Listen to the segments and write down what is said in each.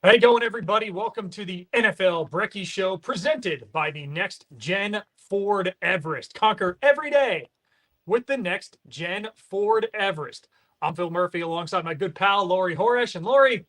How you going, everybody? Welcome to the NFL Brekkie Show, presented by the Next Gen Ford Everest. Conquer every day with the Next Gen Ford Everest. I'm Phil Murphy alongside my good pal, Laurie Horesh. And Laurie,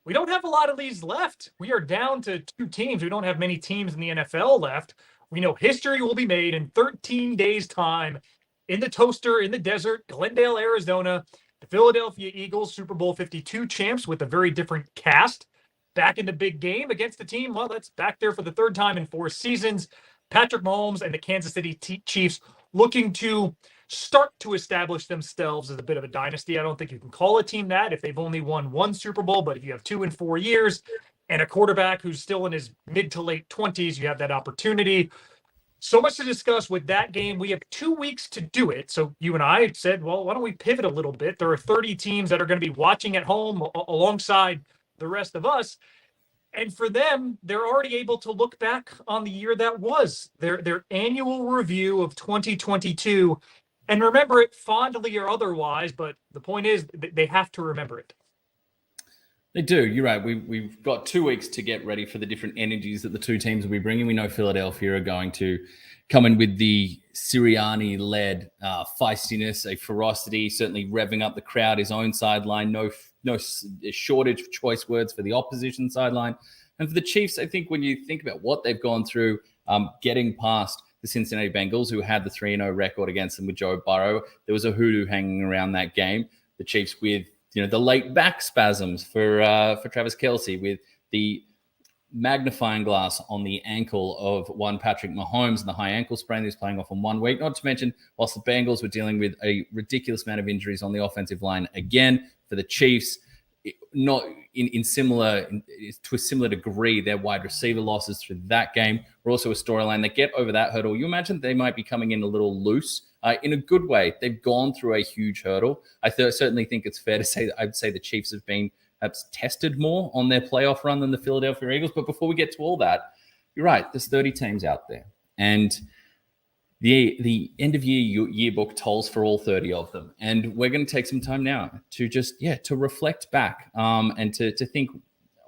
we don't have a lot of these left. We are down to 2 teams. We don't have many teams in the NFL left. We know history will be made in 13 days' time in the toaster, in the desert, Glendale, Arizona. The Philadelphia Eagles, Super Bowl 52 champs with a very different cast, back in the big game against the team, well, that's back there for the third time in 4 seasons. Patrick Mahomes and the Kansas City Chiefs looking to start to establish themselves as a bit of a dynasty. I don't think you can call a team that if they've only won 1 Super Bowl, but if you have 2 in 4 years and a quarterback who's still in his mid to late 20s, you have that opportunity. So much to discuss with that game. We have 2 weeks to do it. So you and I said, well, why don't we pivot a little bit? There are 30 teams that are going to be watching at home alongside the rest of us. And for them, they're already able to look back on the year that was, their annual review of 2022, and remember it fondly or otherwise. But the point is, they have to remember it. They do. You're right. We've got 2 weeks to get ready for the different energies that the 2 teams will be bringing. We know Philadelphia are going to come in with the Sirianni-led feistiness, a ferocity, certainly revving up the crowd, his own sideline, no shortage of choice words for the opposition sideline. And for the Chiefs, I think when you think about what they've gone through, getting past the Cincinnati Bengals, who had the 3-0 record against them with Joe Burrow, there was a hoodoo hanging around that game. The Chiefs with the late back spasms for Travis Kelce, with the magnifying glass on the ankle of one Patrick Mahomes and the high ankle sprain he's playing off in 1 week. Not to mention, whilst the Bengals were dealing with a ridiculous amount of injuries on the offensive line again, for the Chiefs, not in similar to a similar degree, their wide receiver losses through that game were also a storyline. They get over that hurdle. You imagine they might be coming in a little loose in a good way. They've gone through a huge hurdle. I certainly think it's fair to say that I'd say the Chiefs have been perhaps tested more on their playoff run than the Philadelphia Eagles. But before we get to all that, you're right. There's 30 teams out there, and the end of year yearbook tolls for all 30 of them. And we're going to take some time now to just, to reflect back and to think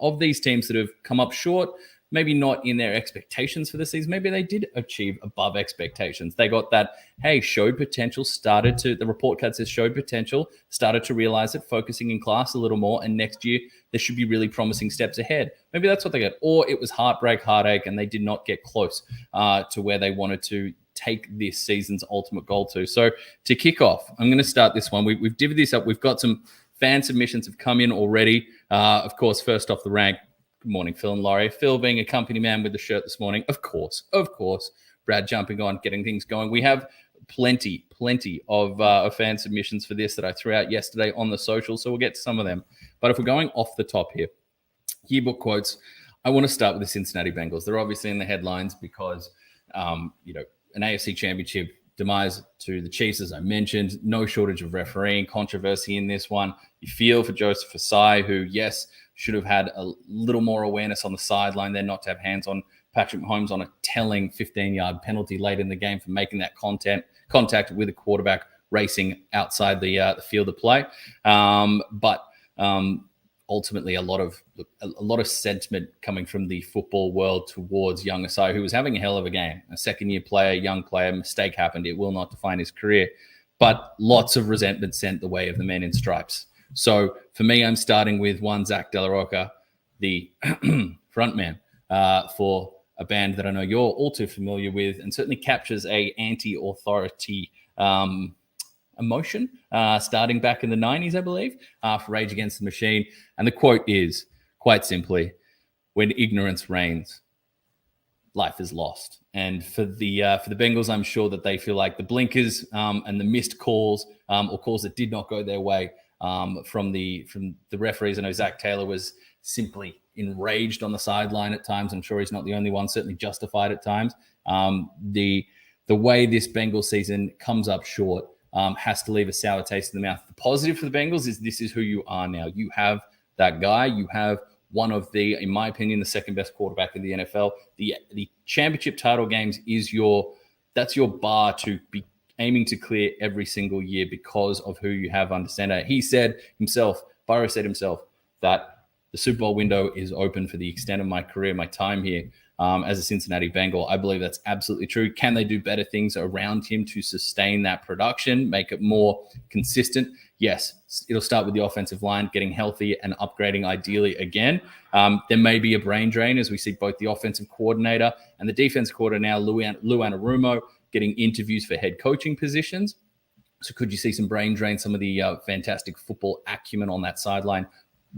of these teams that have come up short, maybe not in their expectations for the season. Maybe they did achieve above expectations. They got that, showed potential, the report card says showed potential, started to realize it, focusing in class a little more. And next year, there should be really promising steps ahead. Maybe that's what they got. Or it was heartache, and they did not get close to where they wanted to take this season's ultimate goal to. So to kick off, I'm going to start this one. We've divvied this up. We've got some fan submissions have come in already. Of course, first off the rank, good morning, Phil and Laurie. Phil being a company man with the shirt this morning. Of course. Brad jumping on, getting things going. We have plenty of fan submissions for this that I threw out yesterday on the social, so we'll get to some of them. But if we're going off the top here, yearbook quotes, I want to start with the Cincinnati Bengals. They're obviously in the headlines because, an AFC championship demise to the Chiefs, as I mentioned, no shortage of refereeing controversy in this one. You feel for Joseph Asai, who, yes, should have had a little more awareness on the sideline there, not to have hands on Patrick Mahomes on a telling 15-yard penalty late in the game for making that contact with a quarterback racing outside the field of play. But ultimately, a lot of sentiment coming from the football world towards young Asai, who was having a hell of a game. A second-year player, young player, mistake happened. It will not define his career. But lots of resentment sent the way of the men in stripes. So for me, I'm starting with one Zach De La Rocca, the frontman for a band that I know you're all too familiar with, and certainly captures a anti-authority emotion starting back in the 90s, I believe, for Rage Against the Machine. And the quote is, quite simply, when ignorance reigns, life is lost. And for the Bengals, I'm sure that they feel like the blinkers and the missed calls or calls that did not go their way from the referees. I know Zach Taylor was simply enraged on the sideline at times. I'm sure he's not the only one, certainly justified at times. The way this Bengals season comes up short has to leave a sour taste in the mouth. The positive for the Bengals is this is who you are now. You have that guy. You have one of the, in my opinion, the second best quarterback in the NFL. The championship title games that's your bar to be aiming to clear every single year because of who you have under center. Burrow said himself that the Super Bowl window is open for the extent of my career, my time here as a Cincinnati Bengal. I believe that's absolutely true. Can they do better things around him to sustain that production, make it more consistent? Yes, it'll start with the offensive line getting healthy and upgrading ideally again. There may be a brain drain as we see both the offensive coordinator and the defense coordinator now, Lou Anarumo, getting interviews for head coaching positions. So could you see some brain drain, some of the fantastic football acumen on that sideline,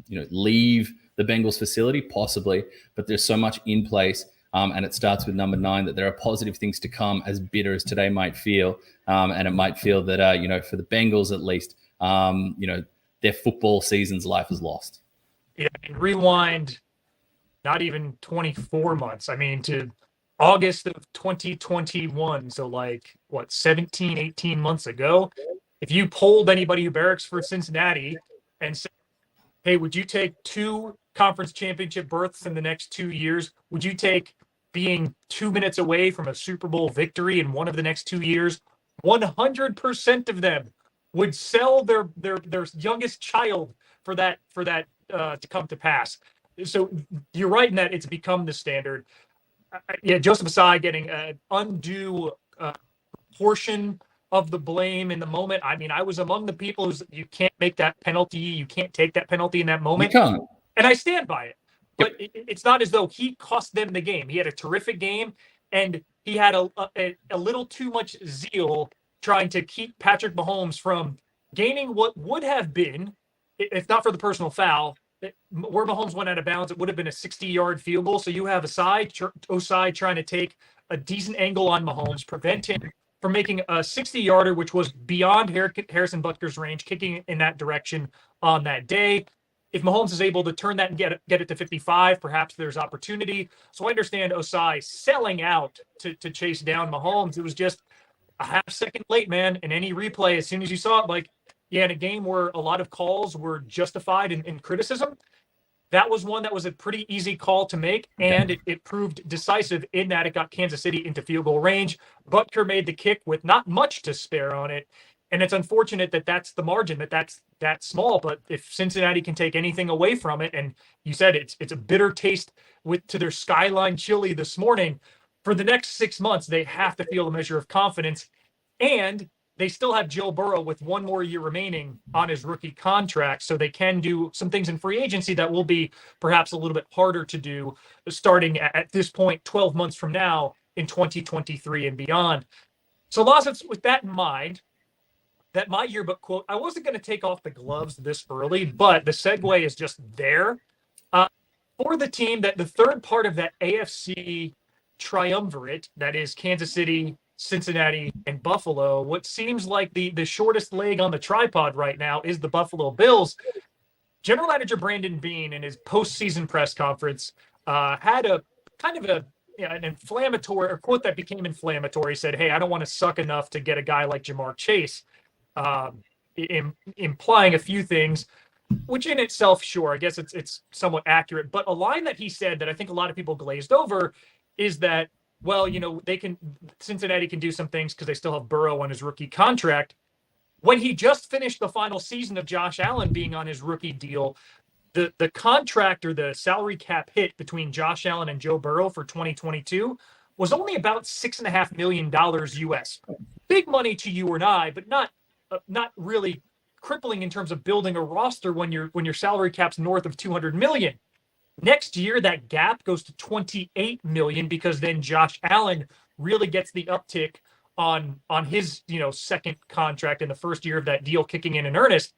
leave the Bengals facility? Possibly, but there's so much in place. And it starts with number 9 that there are positive things to come, as bitter as today might feel. And it might feel that, for the Bengals at least, their football season's life is lost. Yeah, rewind not even 24 months. I mean, to August of 2021. So 17, 18 months ago, if you polled anybody who barracks for Cincinnati and said, hey, would you take 2 conference championship berths in the next 2 years? Would you take being 2 minutes away from a Super Bowl victory in one of the next 2 years? 100% of them would sell their youngest child for that to come to pass. So you're right in that it's become the standard. Joseph Ossai getting an undue portion of the blame in the moment. I mean, I was among the people who you can't make that penalty. You can't take that penalty in that moment. You can't. And I stand by it. But it's not as though he cost them the game. He had a terrific game, and he had a little too much zeal trying to keep Patrick Mahomes from gaining what would have been, if not for the personal foul, where Mahomes went out of bounds, it would have been a 60-yard field goal. So you have Ossai trying to take a decent angle on Mahomes, prevent him from making a 60-yarder, which was beyond Harrison Butker's range, kicking in that direction on that day. If Mahomes is able to turn that and get it to 55, perhaps there's opportunity. So I understand Ossai selling out to chase down Mahomes. It was just a half second late, man. And any replay, as soon as you saw it, in a game where a lot of calls were justified in criticism, that was one that was a pretty easy call to make, and it proved decisive in that it got Kansas City into field goal range. Butker made the kick with not much to spare on it, and it's unfortunate that that's the margin, that's that small. But if Cincinnati can take anything away from it, and you said it's a bitter taste to their Skyline chili this morning, for the next 6 months, they have to feel a measure of confidence, and they still have Joe Burrow with 1 more year remaining on his rookie contract, so they can do some things in free agency that will be perhaps a little bit harder to do starting at this point 12 months from now in 2023 and beyond. So, Lawson, with that in mind, that my yearbook quote, I wasn't going to take off the gloves this early, but the segue is just there. For the team, that the third part of that AFC triumvirate, that is Kansas City, Cincinnati, and Buffalo, what seems like the shortest leg on the tripod right now is the Buffalo Bills. General Manager Brandon Beane, in his postseason press conference, had a kind of an inflammatory, or quote that became inflammatory. He said, hey, I don't want to suck enough to get a guy like Jamar Chase, implying a few things, which in itself, sure, I guess it's somewhat accurate. But a line that he said that I think a lot of people glazed over is that, well, Cincinnati can do some things because they still have Burrow on his rookie contract. When he just finished the final season of Josh Allen being on his rookie deal, the contract or the salary cap hit between Josh Allen and Joe Burrow for 2022 was only about $6.5 million US. Big money to you and I, but not really crippling in terms of building a roster when your salary cap's north of $200 million. Next year, that gap goes to $28 million because then Josh Allen really gets the uptick on his second contract in the first year of that deal kicking in earnest.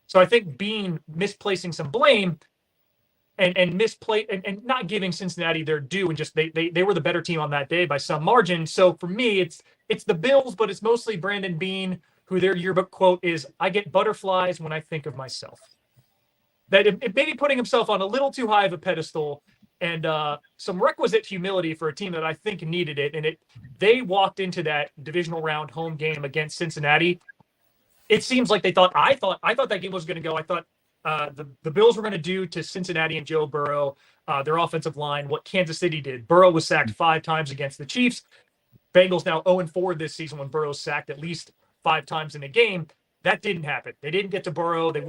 So I think Beane misplacing some blame and not giving Cincinnati their due, and just they were the better team on that day by some margin. So for me, it's the Bills, but it's mostly Brandon Beane, who their yearbook quote is, I get butterflies when I think of myself. That it may be putting himself on a little too high of a pedestal, and some requisite humility for a team that I think needed it. And they walked into that divisional round home game against Cincinnati. It seems like I thought that game was going to go. I thought the Bills were going to do to Cincinnati and Joe Burrow, their offensive line, what Kansas City did. Burrow was sacked 5 times against the Chiefs. Bengals now 0-4 this season when Burrow's sacked at least 5 times in a game. That didn't happen. They didn't get to Burrow. They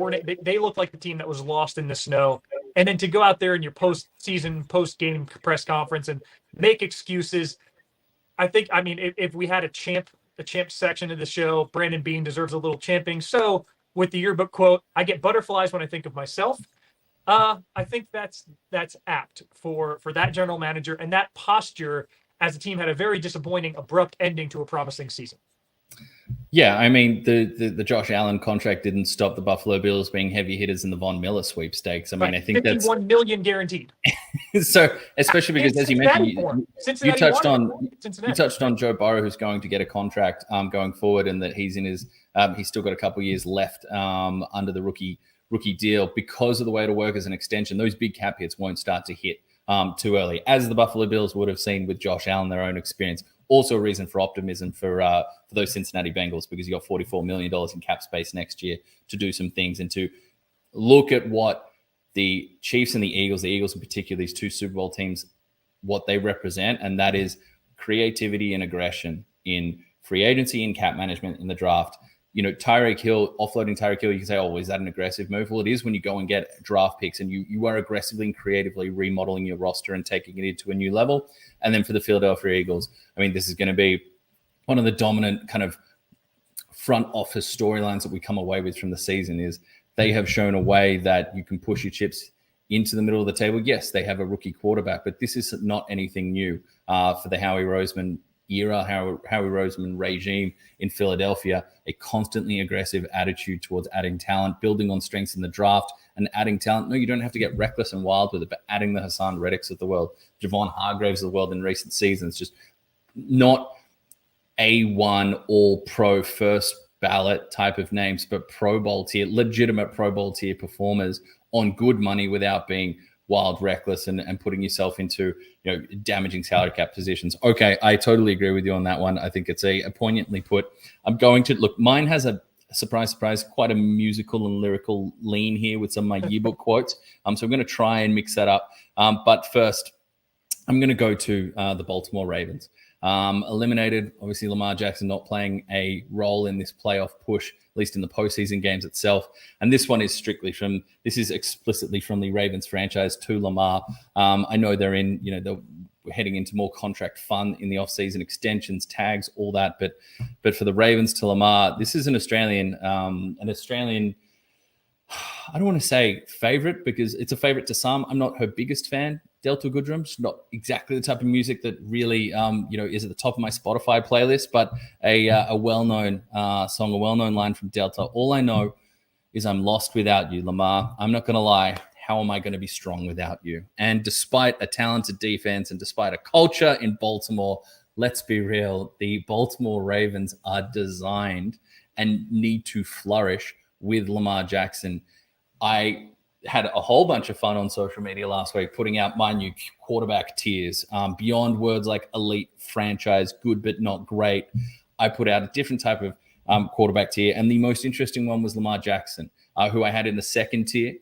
looked like the team that was lost in the snow. And then to go out there in your post-season, post-game press conference and make excuses. I mean, if we had a champ section of the show, Brandon Beane deserves a little champing. So with the yearbook quote, I get butterflies when I think of myself. I think that's apt for that general manager, and that posture as the team had a very disappointing, abrupt ending to a promising season. Yeah, I mean, the Josh Allen contract didn't stop the Buffalo Bills being heavy hitters in the Von Miller sweepstakes. I mean, I think that's $51 million guaranteed. So, especially because, as you mentioned, you touched on Joe Burrow, who's going to get a contract going forward, and that he's still got a couple of years left under the rookie deal. Because of the way it'll work as an extension, those big cap hits won't start to hit too early, as the Buffalo Bills would have seen with Josh Allen, their own experience. Also a reason for optimism for those Cincinnati Bengals, because you got $44 million in cap space next year to do some things and to look at what the Chiefs and the Eagles in particular, these two Super Bowl teams, what they represent, and that is creativity and aggression in free agency and cap management in the draft. You know, offloading Tyreek Hill, you can say, oh, is that an aggressive move? Well, it is when you go and get draft picks and you are aggressively and creatively remodeling your roster and taking it into a new level. And then for the Philadelphia Eagles, I mean, this is going to be one of the dominant kind of front office storylines that we come away with from the season is they have shown a way that you can push your chips into the middle of the table. Yes, they have a rookie quarterback, but this is not anything new for the Howie Roseman era, Howie Roseman regime in Philadelphia, a constantly aggressive attitude towards adding talent, building on strengths in the draft and adding talent. No, you don't have to get reckless and wild with it, but adding the Hassan Reddicks of the world, Javon Hargraves of the world in recent seasons, just not A1 all-pro first ballot type of names, but Pro Bowl tier, legitimate Pro Bowl tier performers on good money without being wild, reckless, and putting yourself into, you know, damaging salary cap positions. Okay, I totally agree with you on that one. I think it's a poignantly put. I'm going to look. Mine has a surprise, quite a musical and lyrical lean here with some of my yearbook quotes. So I'm going to try and mix that up. But first, I'm going to go to the Baltimore Ravens. Eliminated, obviously, Lamar Jackson not playing a role in this playoff push, at least in the postseason games itself. And this one is explicitly from the Ravens franchise to Lamar. I know they're heading into more contract fun in the offseason, extensions, tags, all that. But for the Ravens to Lamar, this is an Australian, I don't want to say favorite because it's a favorite to some. I'm not her biggest fan. Delta Goodrum's not exactly the type of music that really, is at the top of my Spotify playlist, but a well-known song, a well-known line from Delta. All I know is I'm lost without you, Lamar. I'm not going to lie. How am I going to be strong without you? And despite a talented defense and despite a culture in Baltimore, let's be real, the Baltimore Ravens are designed and need to flourish with Lamar Jackson. I had a whole bunch of fun on social media last week putting out my new quarterback tiers, beyond words like elite, franchise, good but not great. I put out a different type of quarterback tier, and the most interesting one was Lamar Jackson, who I had in the second tier,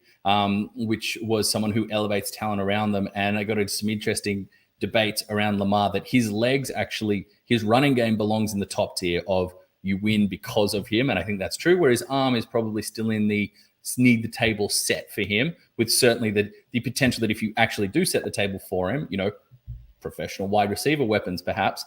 which was someone who elevates talent around them. And I got into some interesting debates around Lamar that his legs actually, his running game belongs in the top tier of you win because of him. And I think that's true, where his arm is probably still in the need the table set for him, with certainly the potential that if you actually do set the table for him, professional wide receiver weapons, perhaps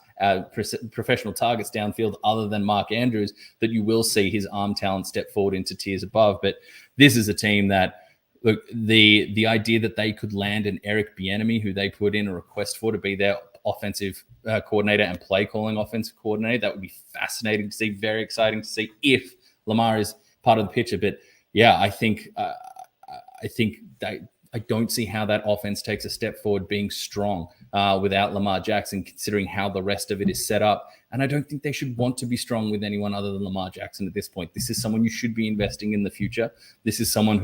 professional targets downfield other than Mark Andrews, that you will see his arm talent step forward into tiers above. But this is a team that, look, the idea that they could land an Eric Bieniemy, who they put in a request for to be their offensive coordinator and play calling offensive coordinator, that would be fascinating to see, very exciting to see if Lamar is part of the picture. But yeah, I think that I don't see how that offense takes a step forward being strong without Lamar Jackson, considering how the rest of it is set up. And I don't think they should want to be strong with anyone other than Lamar Jackson at this point. This is someone you should be investing in the future. This is someone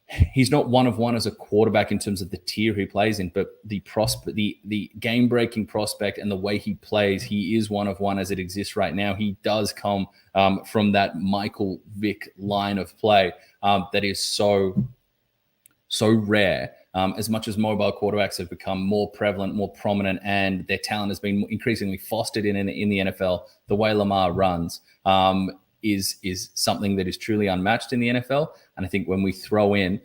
he's not one of one as a quarterback in terms of the tier he plays in, but the game-breaking prospect and the way he plays, he is one of one as it exists right now. He does come from that Michael Vick line of play that is so rare. As much as mobile quarterbacks have become more prevalent, more prominent, and their talent has been increasingly fostered in the NFL, the way Lamar runs is something that is truly unmatched in the NFL. And I think when we throw in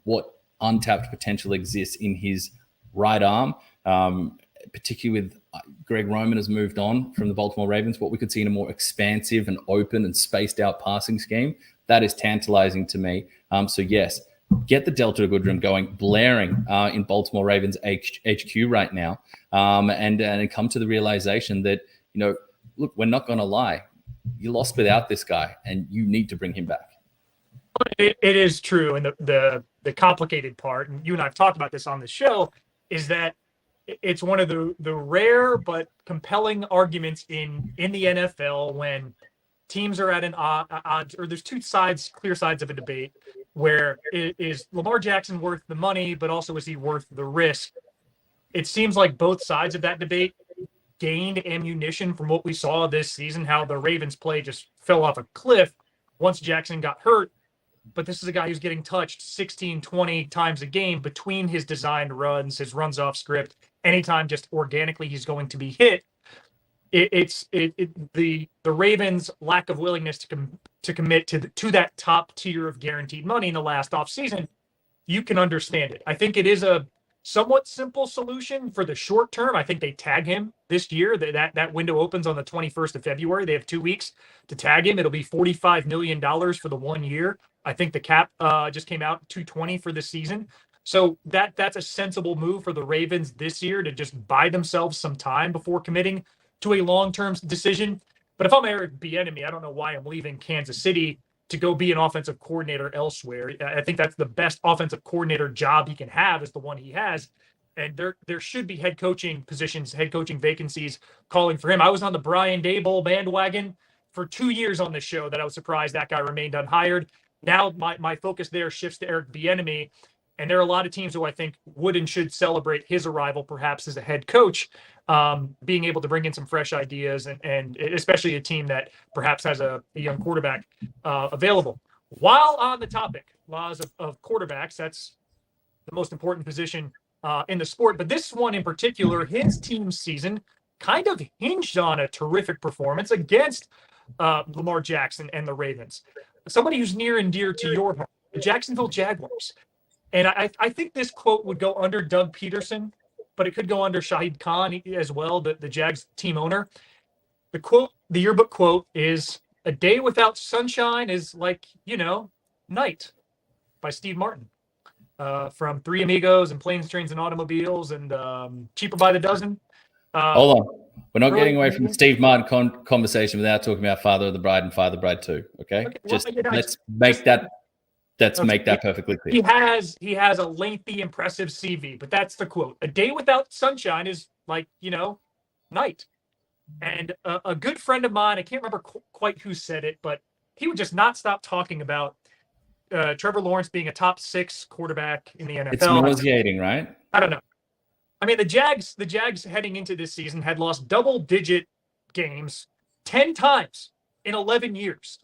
what untapped potential exists in his right arm, particularly with Greg Roman has moved on from the Baltimore Ravens, what we could see in a more expansive and open and spaced out passing scheme, that is tantalizing to me. So yes, get the Delta Goodrum going, blaring in Baltimore Ravens HQ right now, and come to the realization that, look, we're not going to lie. You lost without this guy, and you need to bring him back. It is true, and the complicated part, and you and I have talked about this on the show, is that it's one of the rare but compelling arguments in the NFL when teams are at an odds, or there's two sides, clear sides of a debate, where is Lamar Jackson worth the money, but also is he worth the risk? It seems like both sides of that debate gained ammunition from what we saw this season, how the Ravens play just fell off a cliff once Jackson got hurt. But this is a guy who's getting touched 16, 20 times a game between his designed runs, his runs off script. Anytime just organically he's going to be hit. The Ravens' lack of willingness to commit to that top tier of guaranteed money in the last offseason, you can understand it. I think it is a somewhat simple solution for the short term. I think they tag him this year. That window opens on the 21st of February. They have 2 weeks to tag him. It'll be $45 million for the 1 year. I think the cap just came out 220 for this season. So that's a sensible move for the Ravens this year to just buy themselves some time before committing to a long-term decision. But if I'm Eric Bieniemy, I don't know why I'm leaving Kansas City to go be an offensive coordinator elsewhere. I think that's the best offensive coordinator job he can have is the one he has. And there should be head coaching positions, head coaching vacancies calling for him. I was on the Brian Daboll bandwagon for 2 years on this show that I was surprised that guy remained unhired. Now my focus there shifts to Eric Bieniemy. And there are a lot of teams who I think would and should celebrate his arrival, perhaps as a head coach, being able to bring in some fresh ideas, and especially a team that perhaps has a young quarterback available. While on the topic, laws of quarterbacks, that's the most important position in the sport. But this one in particular, his team's season kind of hinged on a terrific performance against Lamar Jackson and the Ravens. Somebody who's near and dear to your heart, the Jacksonville Jaguars. And I think this quote would go under Doug Peterson, but it could go under Shahid Khan as well, the Jags team owner. The quote, the yearbook quote is, "A day without sunshine is like, night," by Steve Martin from Three Amigos and Planes, Trains, and Automobiles and Cheaper by the Dozen. Hold on. We're not getting away from the Steve Martin conversation without talking about Father of the Bride and Father of the Bride too. Okay? Let's make that perfectly clear. He has a lengthy, impressive CV, but that's the quote. "A day without sunshine is like, night." And a good friend of mine, I can't remember quite who said it, but he would just not stop talking about Trevor Lawrence being a top 6 quarterback in the NFL. It's nauseating, right? I don't know. I mean, the Jags heading into this season had lost double-digit games 10 times in 11 years.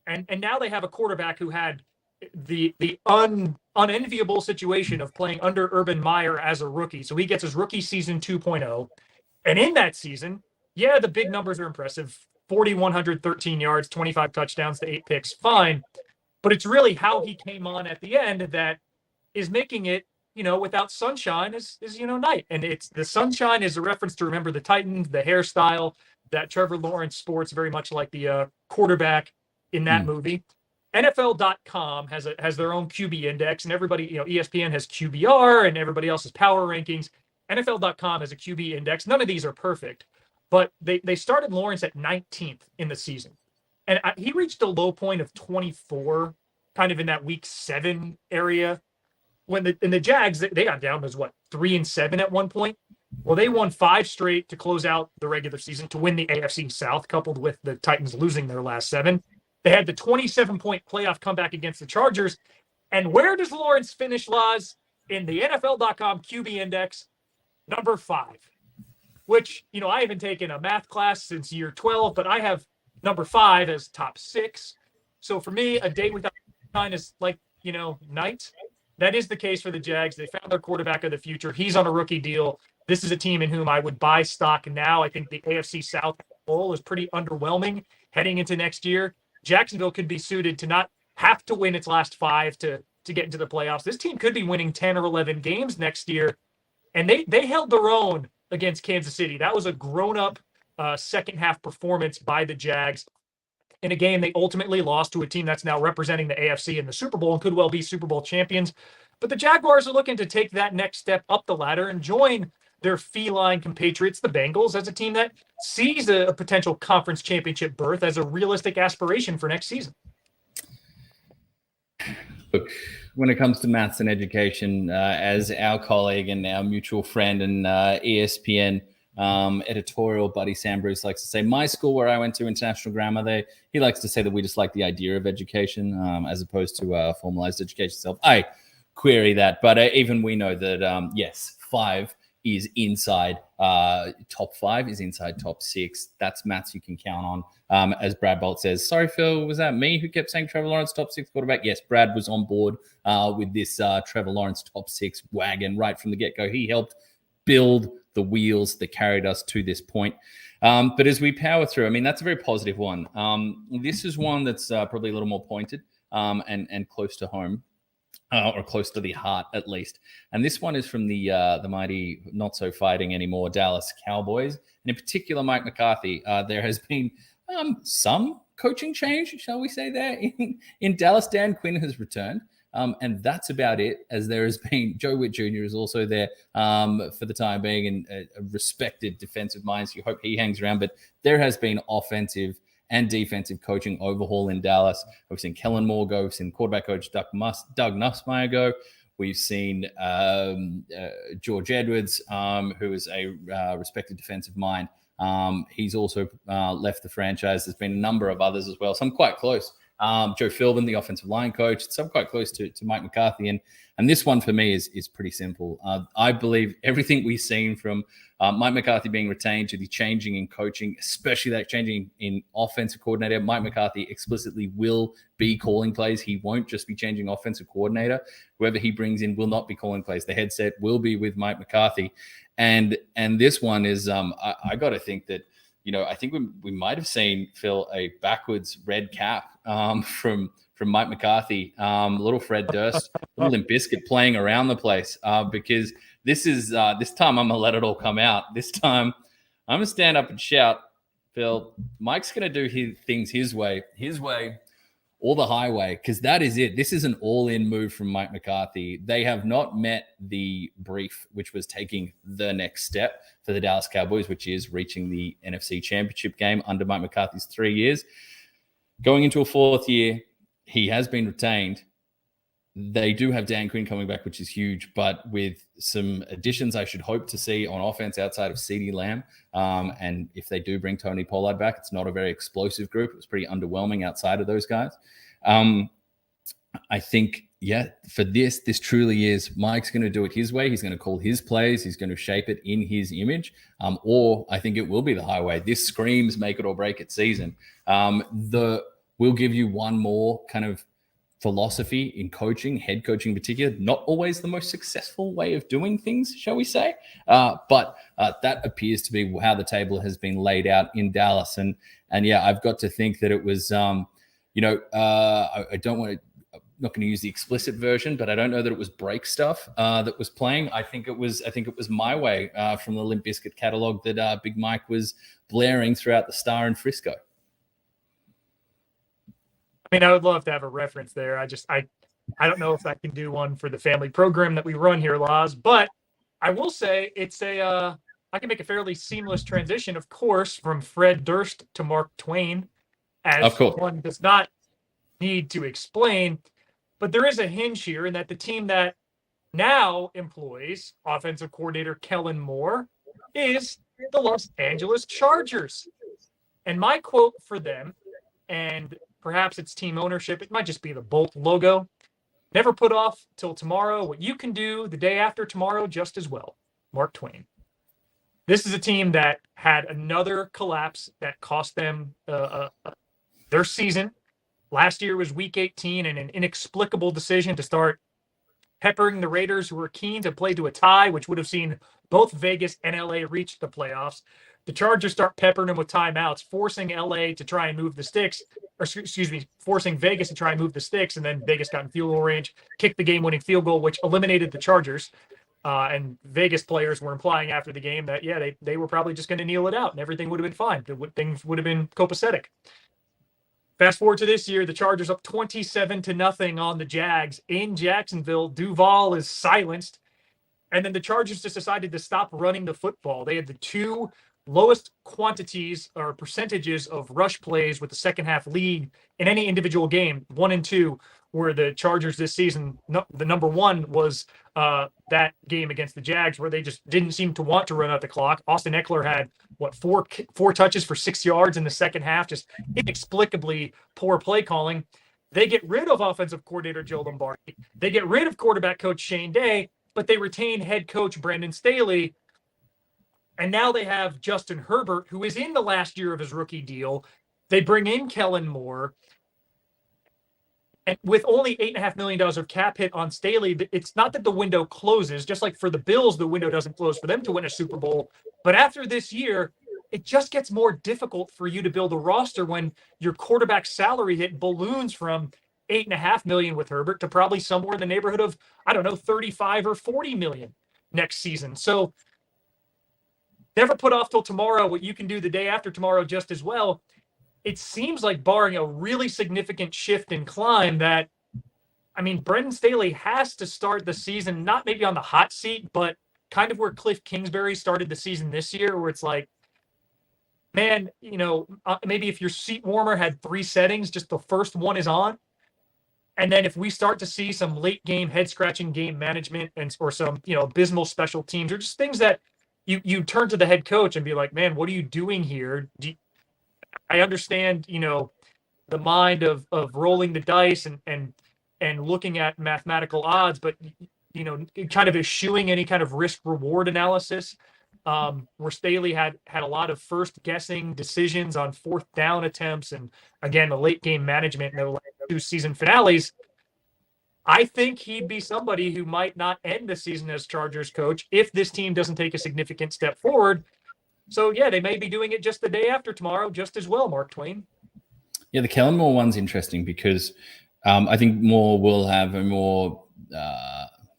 And now they have a quarterback who had the unenviable situation of playing under Urban Meyer as a rookie. So he gets his rookie season 2.0. And in that season, the big numbers are impressive. 4,113 yards, 25 touchdowns to 8 picks, fine. But it's really how he came on at the end that is making it, without sunshine is night. And it's the sunshine is a reference to Remember the Titans, the hairstyle that Trevor Lawrence sports, very much like the quarterback in that movie. NFL.com has their own QB index, and everybody, ESPN has QBR and everybody else has power rankings. NFL.com has a QB index. None of these are perfect, but they started Lawrence at 19th in the season. And he reached a low point of 24, kind of in that week 7 area. When the Jags, they got down as 3-7 at one point. Well, they won 5 straight to close out the regular season to win the AFC South, coupled with the Titans losing their last 7. They had the 27-point playoff comeback against the Chargers. And where does Lawrence finish, Laz? In the NFL.com QB index, number 5, which, I haven't taken a math class since year 12, but I have number 5 as top 6. So for me, a day without sunshine is like, night. That is the case for the Jags. They found their quarterback of the future. He's on a rookie deal. This is a team in whom I would buy stock now. I think the AFC South poll is pretty underwhelming. heading into next year, Jacksonville could be suited to not have to win its last 5 to get into the playoffs. This team could be winning 10 or 11 games next year. And they held their own against Kansas City. That was a grown-up second half performance by the Jags in a game they ultimately lost to a team that's now representing the AFC in the Super Bowl and could well be Super Bowl champions. But the Jaguars are looking to take that next step up the ladder and join their feline compatriots, the Bengals, as a team that sees a potential conference championship berth as a realistic aspiration for next season. Look, when it comes to maths and education, as our colleague and our mutual friend and ESPN editorial buddy Sam Bruce likes to say, my school where I went to, International Grammar, he likes to say that we just like the idea of education as opposed to formalized education itself. I query that, but even we know that, yes, 5 is inside top 5 is inside top 6. That's maths you can count on. As Brad Bolt says, sorry, Phil, was that me who kept saying Trevor Lawrence top 6 quarterback? Yes, Brad was on board with this Trevor Lawrence top 6 wagon right from the get-go. He helped build the wheels that carried us to this point. But as we power through, I mean, that's a very positive one. This is one that's probably a little more pointed and close to home. Or close to the heart, at least. And this one is from the mighty, not so fighting anymore, Dallas Cowboys. And in particular, Mike McCarthy. There has been some coaching change, shall we say, there in Dallas. Dan Quinn has returned. And that's about it, as there has been Joe Witt Jr. is also there for the time being, and a respected defensive mind. So you hope he hangs around. But there has been offensive and defensive coaching overhaul in Dallas. We've seen Kellen Moore go. We've seen quarterback coach Doug Nussmeier go. We've seen George Edwards, who is a respected defensive mind. He's also left the franchise. There's been a number of others as well. Some quite close. Joe Philbin, the offensive line coach. Some quite close to Mike McCarthy. And this one for me is pretty simple. I believe everything we've seen from Mike McCarthy being retained to the changing in coaching, especially that changing in offensive coordinator. Mike McCarthy explicitly will be calling plays. He won't just be changing offensive coordinator. Whoever he brings in will not be calling plays. The headset will be with Mike McCarthy. And this one is, I got to think that, I think we might have seen, Phil, a backwards red cap from Mike McCarthy, little Fred Durst, little Limp Bizkit playing around the place because this time I'm going to let it all come out. This time I'm going to stand up and shout, Phil, Mike's going to do things his way or the highway, because that is it. This is an all-in move from Mike McCarthy. They have not met the brief, which was taking the next step for the Dallas Cowboys, which is reaching the NFC Championship game under Mike McCarthy's 3 years. Going into a 4th year, he has been retained. They do have Dan Quinn coming back, which is huge, but with some additions I should hope to see on offense outside of CeeDee Lamb. And if they do bring Tony Pollard back, it's not a very explosive group. It was pretty underwhelming outside of those guys. I think, for this truly is Mike's going to do it his way. He's going to call his plays. He's going to shape it in his image. Or I think it will be the highway. This screams make it or break it season. We'll give you one more kind of philosophy in coaching, head coaching in particular, not always the most successful way of doing things, shall we say. But that appears to be how the table has been laid out in Dallas. And I've got to think that it was, I don't want to, I'm not going to use the explicit version, but I don't know that it was break stuff that was playing. I think it was My Way from the Limp Bizkit catalog that Big Mike was blaring throughout the Star in Frisco. I mean, I would love to have a reference there. I don't know if I can do one for the family program that we run here, Laz, but I will say I can make a fairly seamless transition, of course, from Fred Durst to Mark Twain, as one does not need to explain. But there is a hinge here in that the team that now employs offensive coordinator Kellen Moore is the Los Angeles Chargers. And my quote for them, and perhaps it's team ownership, it might just be the Bolt logo: never put off till tomorrow what you can do the day after tomorrow just as well. Mark Twain. This is a team that had another collapse that cost them their season. Last year was week 18, and an inexplicable decision to start peppering the Raiders, who were keen to play to a tie, which would have seen both Vegas and LA reach the playoffs. The Chargers start peppering them with timeouts, forcing LA to try and move the sticks, or excuse me, forcing Vegas to try and move the sticks, and then Vegas got in field goal range, kicked the game-winning field goal, which eliminated the Chargers. And Vegas players were implying after the game that, yeah, they were probably just going to kneel it out and everything would have been fine. Things would have been copacetic. Fast forward to this year, the Chargers up 27-0 on the Jags in Jacksonville. Duval is silenced. And then the Chargers just decided to stop running the football. They had the two lowest quantities or percentages of rush plays with the second half lead in any individual game, 1 and 2, where the Chargers this season, the number one was that game against the Jags, where they just didn't seem to want to run out the clock. Austin Eckler had, four touches for 6 yards in the second half, just inexplicably poor play calling. They get rid of offensive coordinator Joe Lombardi. They get rid of quarterback coach Shane Day, but they retain head coach Brandon Staley. And now they have Justin Herbert, who is in the last year of his rookie deal. They bring in Kellen Moore. And with only $8.5 million of cap hit on Staley, it's not that the window closes. Just like for the Bills, the window doesn't close for them to win a Super Bowl. But after this year, it just gets more difficult for you to build a roster when your quarterback salary hit balloons from $8.5 million with Herbert to probably somewhere in the neighborhood of, I don't know, 35 or 40 million next season. So never put off till tomorrow what you can do the day after tomorrow just as well. It seems like, barring a really significant shift in climb, that, I mean, Brendan Staley has to start the season, not maybe on the hot seat, but kind of where Cliff Kingsbury started the season this year, where it's like, man, you know, maybe if your seat warmer had 3 settings, just the first one is on. And then if we start to see some late game head scratching game management or some, you know, abysmal special teams, or just things that you turn to the head coach and be like, man, what are you doing here? I understand, you know, the mind of rolling the dice and looking at mathematical odds, but, you know, kind of eschewing any kind of risk reward analysis, where Staley had a lot of first guessing decisions on 4th down attempts. And again, the late game management in the last 2 season finales. I think he'd be somebody who might not end the season as Chargers coach if this team doesn't take a significant step forward. So, yeah, they may be doing it just the day after tomorrow just as well, Mark Twain. Yeah, the Kellen Moore one's interesting because I think Moore will have a more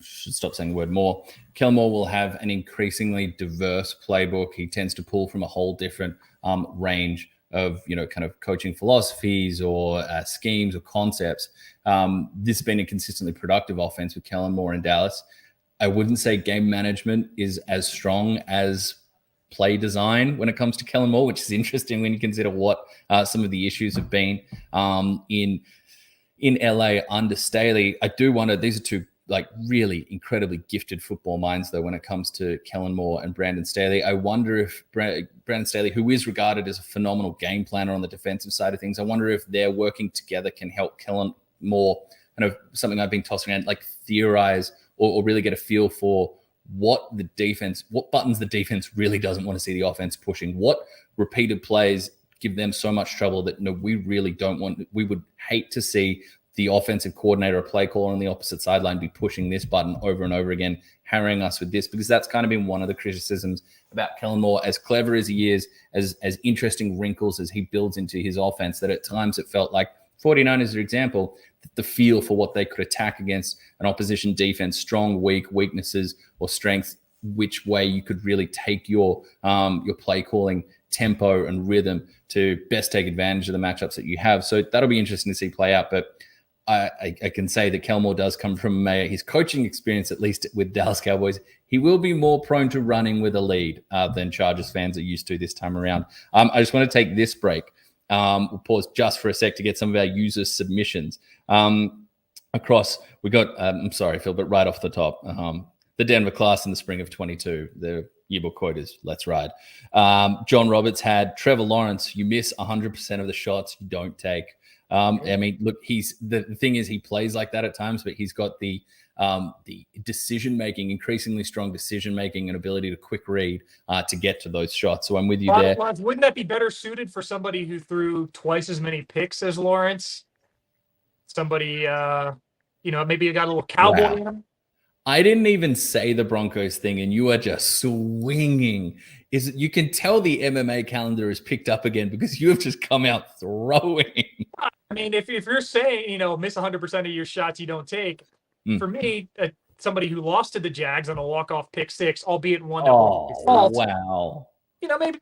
should stop saying the word more. Kellen Moore will have an increasingly diverse playbook. He tends to pull from a whole different range of, you know, kind of coaching philosophies or schemes or concepts. This has been a consistently productive offense with Kellen Moore in Dallas. I wouldn't say game management is as strong as play design when it comes to Kellen Moore, which is interesting when you consider what some of the issues have been in LA under Staley. I do wonder, these are two like really incredibly gifted football minds, though, when it comes to Kellen Moore and Brandon Staley. I wonder if Brandon Staley, who is regarded as a phenomenal game planner on the defensive side of things, I wonder if they're working together can help Kellen Moore, kind of something I've been tossing around, like theorize or really get a feel for what buttons the defense really doesn't want to see the offense pushing, what repeated plays give them so much trouble that, no, we really don't want, we would hate to see the offensive coordinator or play caller on the opposite sideline be pushing this button over and over again, harrying us with this, because that's kind of been one of the criticisms about Kellen Moore. As clever as he is, as interesting wrinkles as he builds into his offense, that at times it felt like 49ers, as an example, the feel for what they could attack against an opposition defense, strong, weak, weaknesses, or strengths, which way you could really take your play calling tempo and rhythm to best take advantage of the matchups that you have. So that'll be interesting to see play out. But I can say that Kellen Moore does come from his coaching experience, at least with Dallas Cowboys. He will be more prone to running with a lead than Chargers fans are used to this time around. I just want to take this break. We'll pause just for a sec to get some of our user submissions. We got, I'm sorry, Phil, but right off the top, the Denver class in the spring of 22, the yearbook quote is, "Let's ride." John Roberts had Trevor Lawrence, "You miss 100% of the shots you don't take." I mean, look, the thing is, he plays like that at times, but he's got the decision-making, increasingly strong decision-making and ability to quick read to get to those shots. So I'm with you there. Wouldn't that be better suited for somebody who threw twice as many picks as Lawrence? Somebody, maybe got a little cowboy in him? I didn't even say the Broncos thing, and you are just swinging. You can tell the MMA calendar is picked up again because you have just come out throwing. I mean, if you're saying, miss 100% of your shots you don't take, for me, somebody who lost to the Jags on a walk-off pick six, albeit one that was his fault. Wow.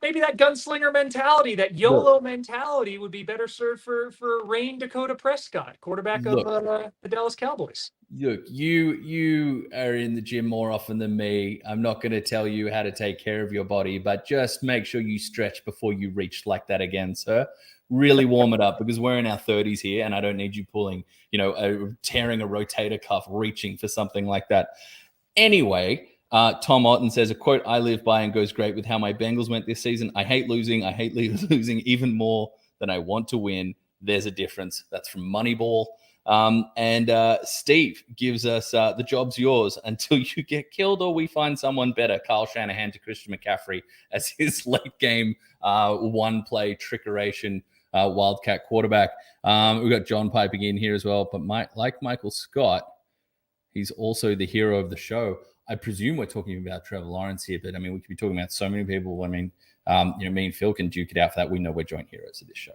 Maybe that gunslinger mentality, that YOLO mentality would be better served for Rain Dakota Prescott, quarterback of the Dallas Cowboys. Look, you are in the gym more often than me. I'm not going to tell you how to take care of your body, but just make sure you stretch before you reach like that again, sir. Really warm it up because we're in our 30s here, and I don't need you pulling, tearing a rotator cuff, reaching for something like that. Anyway, Tom Otten says, a quote I live by and goes great with how my Bengals went this season. I hate losing. I hate losing even more than I want to win. There's a difference. That's from Moneyball. And Steve gives us the job's yours until you get killed or we find someone better. Kyle Shanahan to Christian McCaffrey as his late game one-play trickeration Wildcat quarterback. We've got John piping in here as well. But like Michael Scott, he's also the hero of the show. I presume we're talking about Trevor Lawrence here, but I mean, we could be talking about so many people. I mean, me and Phil can duke it out for that. We know we're joint heroes of this show.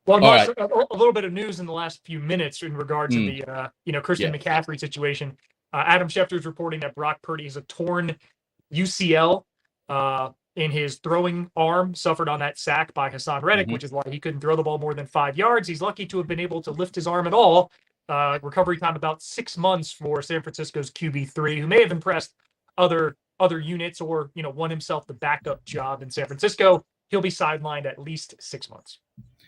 Well, Marsh, a little bit of news in the last few minutes in regards to the Christian McCaffrey situation. Adam Schefter is reporting that Brock Purdy has a torn UCL in his throwing arm, suffered on that sack by Hassan Reddick, which is why he couldn't throw the ball more than 5 yards. He's lucky to have been able to lift his arm at all. Recovery time about 6 months for San Francisco's QB3, who may have impressed other units or won himself the backup job in San Francisco. He'll be sidelined at least 6 months.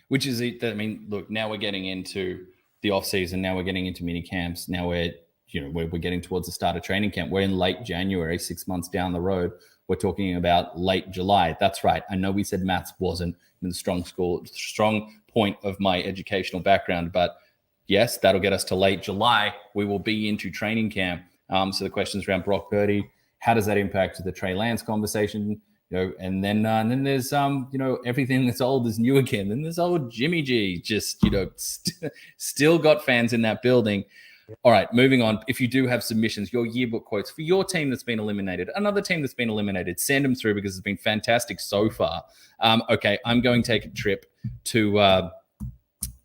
Which is it? I mean, look, now we're getting into the offseason. Now we're getting into mini camps. Now we're getting towards the start of training camp. We're in late January, 6 months down the road. We're talking about late July. That's right. I know we said maths wasn't in the strong point of my educational background, but yes, that'll get us to late July. We will be into training camp. So the questions around Brock Purdy, how does that impact the Trey Lance conversation? And then there's everything that's old is new again. Then there's old Jimmy G, just still got fans in that building. All right, moving on. If you do have submissions, your yearbook quotes for your team that's been eliminated, another team that's been eliminated, send them through because it's been fantastic so far. Okay, I'm going to take a trip to a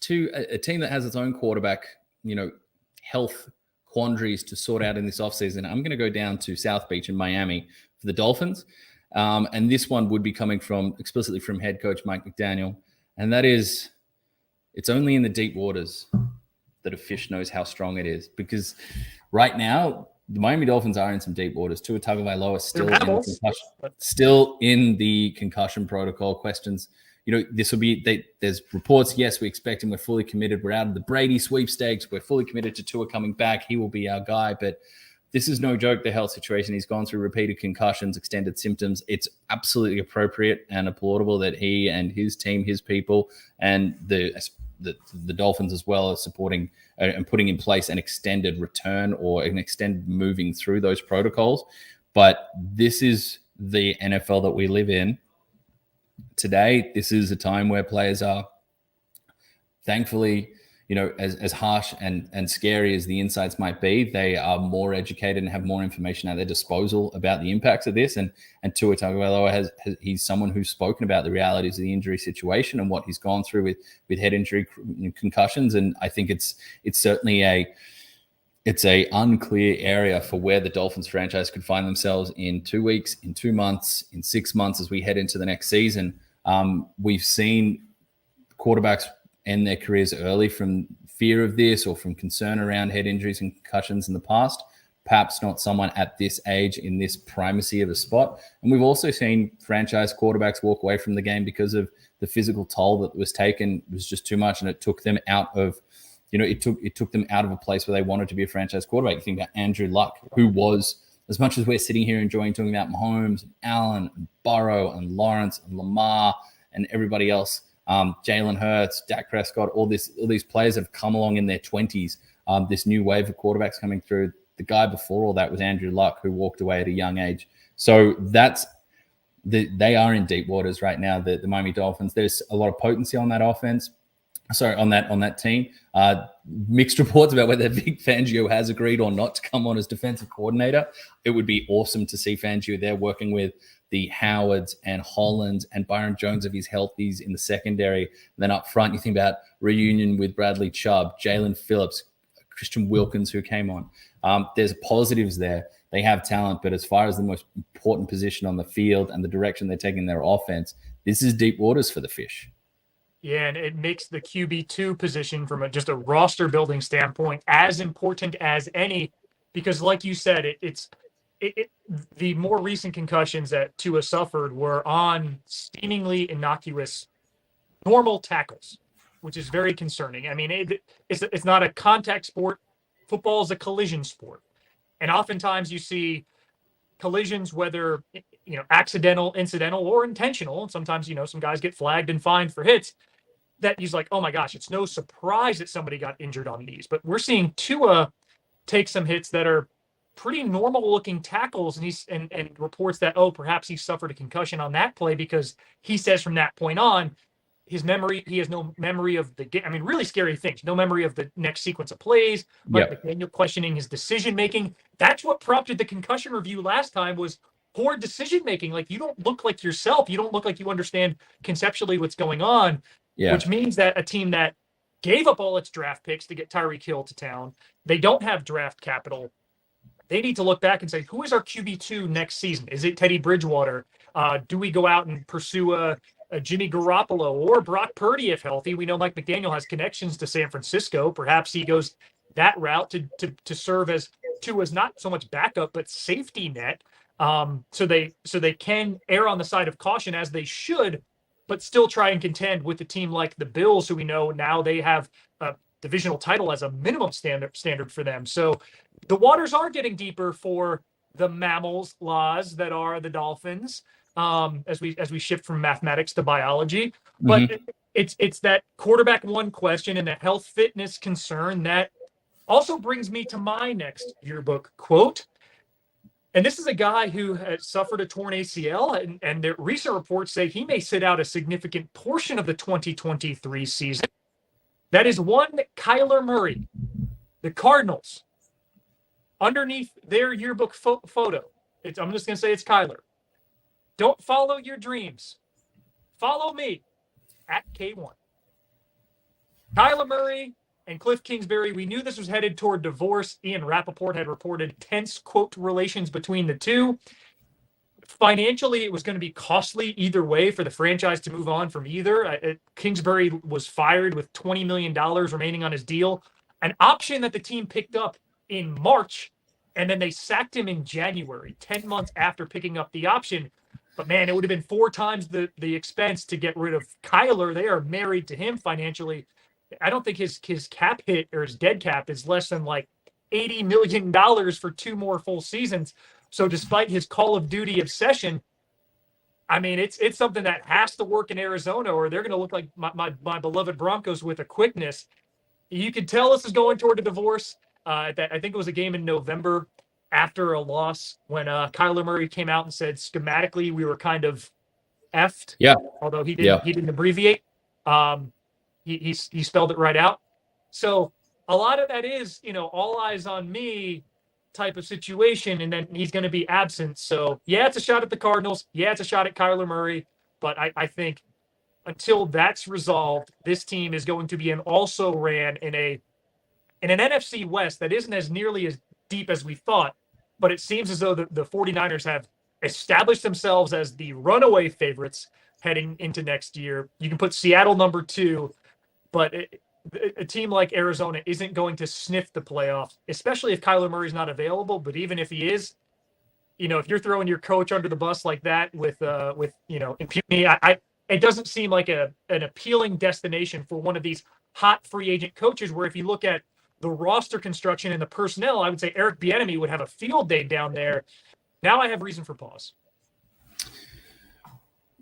team that has its own quarterback, health quandaries to sort out in this offseason. I'm going to go down to South Beach in Miami for the Dolphins. And this one would be coming explicitly from head coach Mike McDaniel. And that is, it's only in the deep waters that a fish knows how strong it is. Because right now, the Miami Dolphins are in some deep waters. Tua Tagovailoa still in the concussion protocol. Questions. This will be, there's reports, yes, we expect him. We're fully committed. We're out of the Brady sweepstakes. We're fully committed to Tua coming back. He will be our guy. But this is no joke, the health situation. He's gone through repeated concussions, extended symptoms. It's absolutely appropriate and applaudable that he and his team, his people, and the Dolphins as well are supporting and putting in place an extended return or an extended moving through those protocols. But this is the NFL that we live in. Today, this is a time where players are, thankfully, as harsh and scary as the insights might be, they are more educated and have more information at their disposal about the impacts of this. And Tua Tagovailoa he's someone who's spoken about the realities of the injury situation and what he's gone through with head injury and concussions. And I think it's certainly it's a unclear area for where the Dolphins franchise could find themselves in 2 weeks, in 2 months, in 6 months as we head into the next season. We've seen quarterbacks end their careers early from fear of this or from concern around head injuries and concussions in the past. Perhaps not someone at this age in this primacy of a spot. And we've also seen franchise quarterbacks walk away from the game because of the physical toll that was taken. It was just too much, and it took them out of, it took them out of a place where they wanted to be a franchise quarterback. You think about Andrew Luck, who was, as much as we're sitting here enjoying talking about Mahomes and Allen and Burrow and Lawrence and Lamar and everybody else, Jalen Hurts, Dak Prescott, all these players have come along in their 20s. This new wave of quarterbacks coming through. The guy before all that was Andrew Luck, who walked away at a young age. So they are in deep waters right now, the Miami Dolphins. There's a lot of potency on that offense. sorry, on that team. Mixed reports about whether Vic Fangio has agreed or not to come on as defensive coordinator. It would be awesome to see Fangio there working with the Howards and Hollands and Byron Jones if he's healthy in the secondary. And then up front, you think about reunion with Bradley Chubb, Jalen Phillips, Christian Wilkins, who came on. There's positives there. They have talent, but as far as the most important position on the field and the direction they're taking their offense, this is deep waters for the Fish. Yeah, and it makes the QB2 position from just a roster building standpoint as important as any, because like you said, the more recent concussions that Tua suffered were on seemingly innocuous normal tackles, which is very concerning. I mean, it's not a contact sport. Football is a collision sport. And oftentimes you see collisions, whether accidental, incidental, or intentional. And sometimes some guys get flagged and fined for hits. That he's like, oh my gosh, it's no surprise that somebody got injured on these. But we're seeing Tua take some hits that are pretty normal looking tackles, and and reports that perhaps he suffered a concussion on that play, because he says from that point on, he has no memory of the game. I mean, really scary things. No memory of the next sequence of plays. Like McDaniel questioning his decision making. That's what prompted the concussion review last time, was poor decision making. Like, you don't look like yourself. You don't look like you understand conceptually what's going on. Yeah. Which means that a team that gave up all its draft picks to get Tyreek Hill to town, they don't have draft capital. They need to look back and say, who is our QB2 next season? Is it Teddy Bridgewater? Do we go out and pursue a Jimmy Garoppolo or Brock Purdy if healthy? We know Mike McDaniel has connections to San Francisco. Perhaps he goes that route to serve as Tua's not so much backup, but safety net. So they can err on the side of caution, as they should, but still try and contend with a team like the Bills, who we know now they have a divisional title as a minimum standard for them. So the waters are getting deeper for the mammals laws that are the Dolphins, as we shift from mathematics to biology. But it's that quarterback one question and the health fitness concern that also brings me to my next yearbook quote. And this is a guy who has suffered a torn ACL, and the recent reports say he may sit out a significant portion of the 2023 season. That is one Kyler Murray. The Cardinals, underneath their yearbook photo, I'm just going to say it's Kyler. Don't follow your dreams. Follow me at K1. Kyler Murray and Cliff Kingsbury, we knew this was headed toward divorce. Ian Rappaport had reported tense, quote, relations between the two. Financially, it was going to be costly either way for the franchise to move on from either. Kingsbury was fired with $20 million remaining on his deal, an option that the team picked up in March, and then they sacked him in January, 10 months after picking up the option. But man, it would have been 4 times the expense to get rid of Kyler. They are married to him financially. I don't think his cap hit, or his dead cap, is less than like $80 million for 2 more full seasons. So despite his Call of Duty obsession, I mean, it's something that has to work in Arizona, or they're going to look like my beloved Broncos with a quickness. You could tell this is going toward a divorce. I think it was a game in November after a loss when Kyler Murray came out and said schematically we were kind of effed. Yeah. Although he didn't abbreviate. He spelled it right out. So a lot of that is, all eyes on me type of situation, and then he's going to be absent. So yeah, it's a shot at the Cardinals. Yeah, it's a shot at Kyler Murray. But I think until that's resolved, this team is going to be an also ran in an NFC West that isn't as nearly as deep as we thought. But it seems as though the 49ers have established themselves as the runaway favorites heading into next year. You can put Seattle number 2, but a team like Arizona isn't going to sniff the playoffs, especially if Kyler Murray's not available. But even if he is, if you're throwing your coach under the bus like that with impunity, it doesn't seem like an appealing destination for one of these hot free agent coaches, where if you look at the roster construction and the personnel, I would say Eric Bieniemy would have a field day down there. Now I have reason for pause.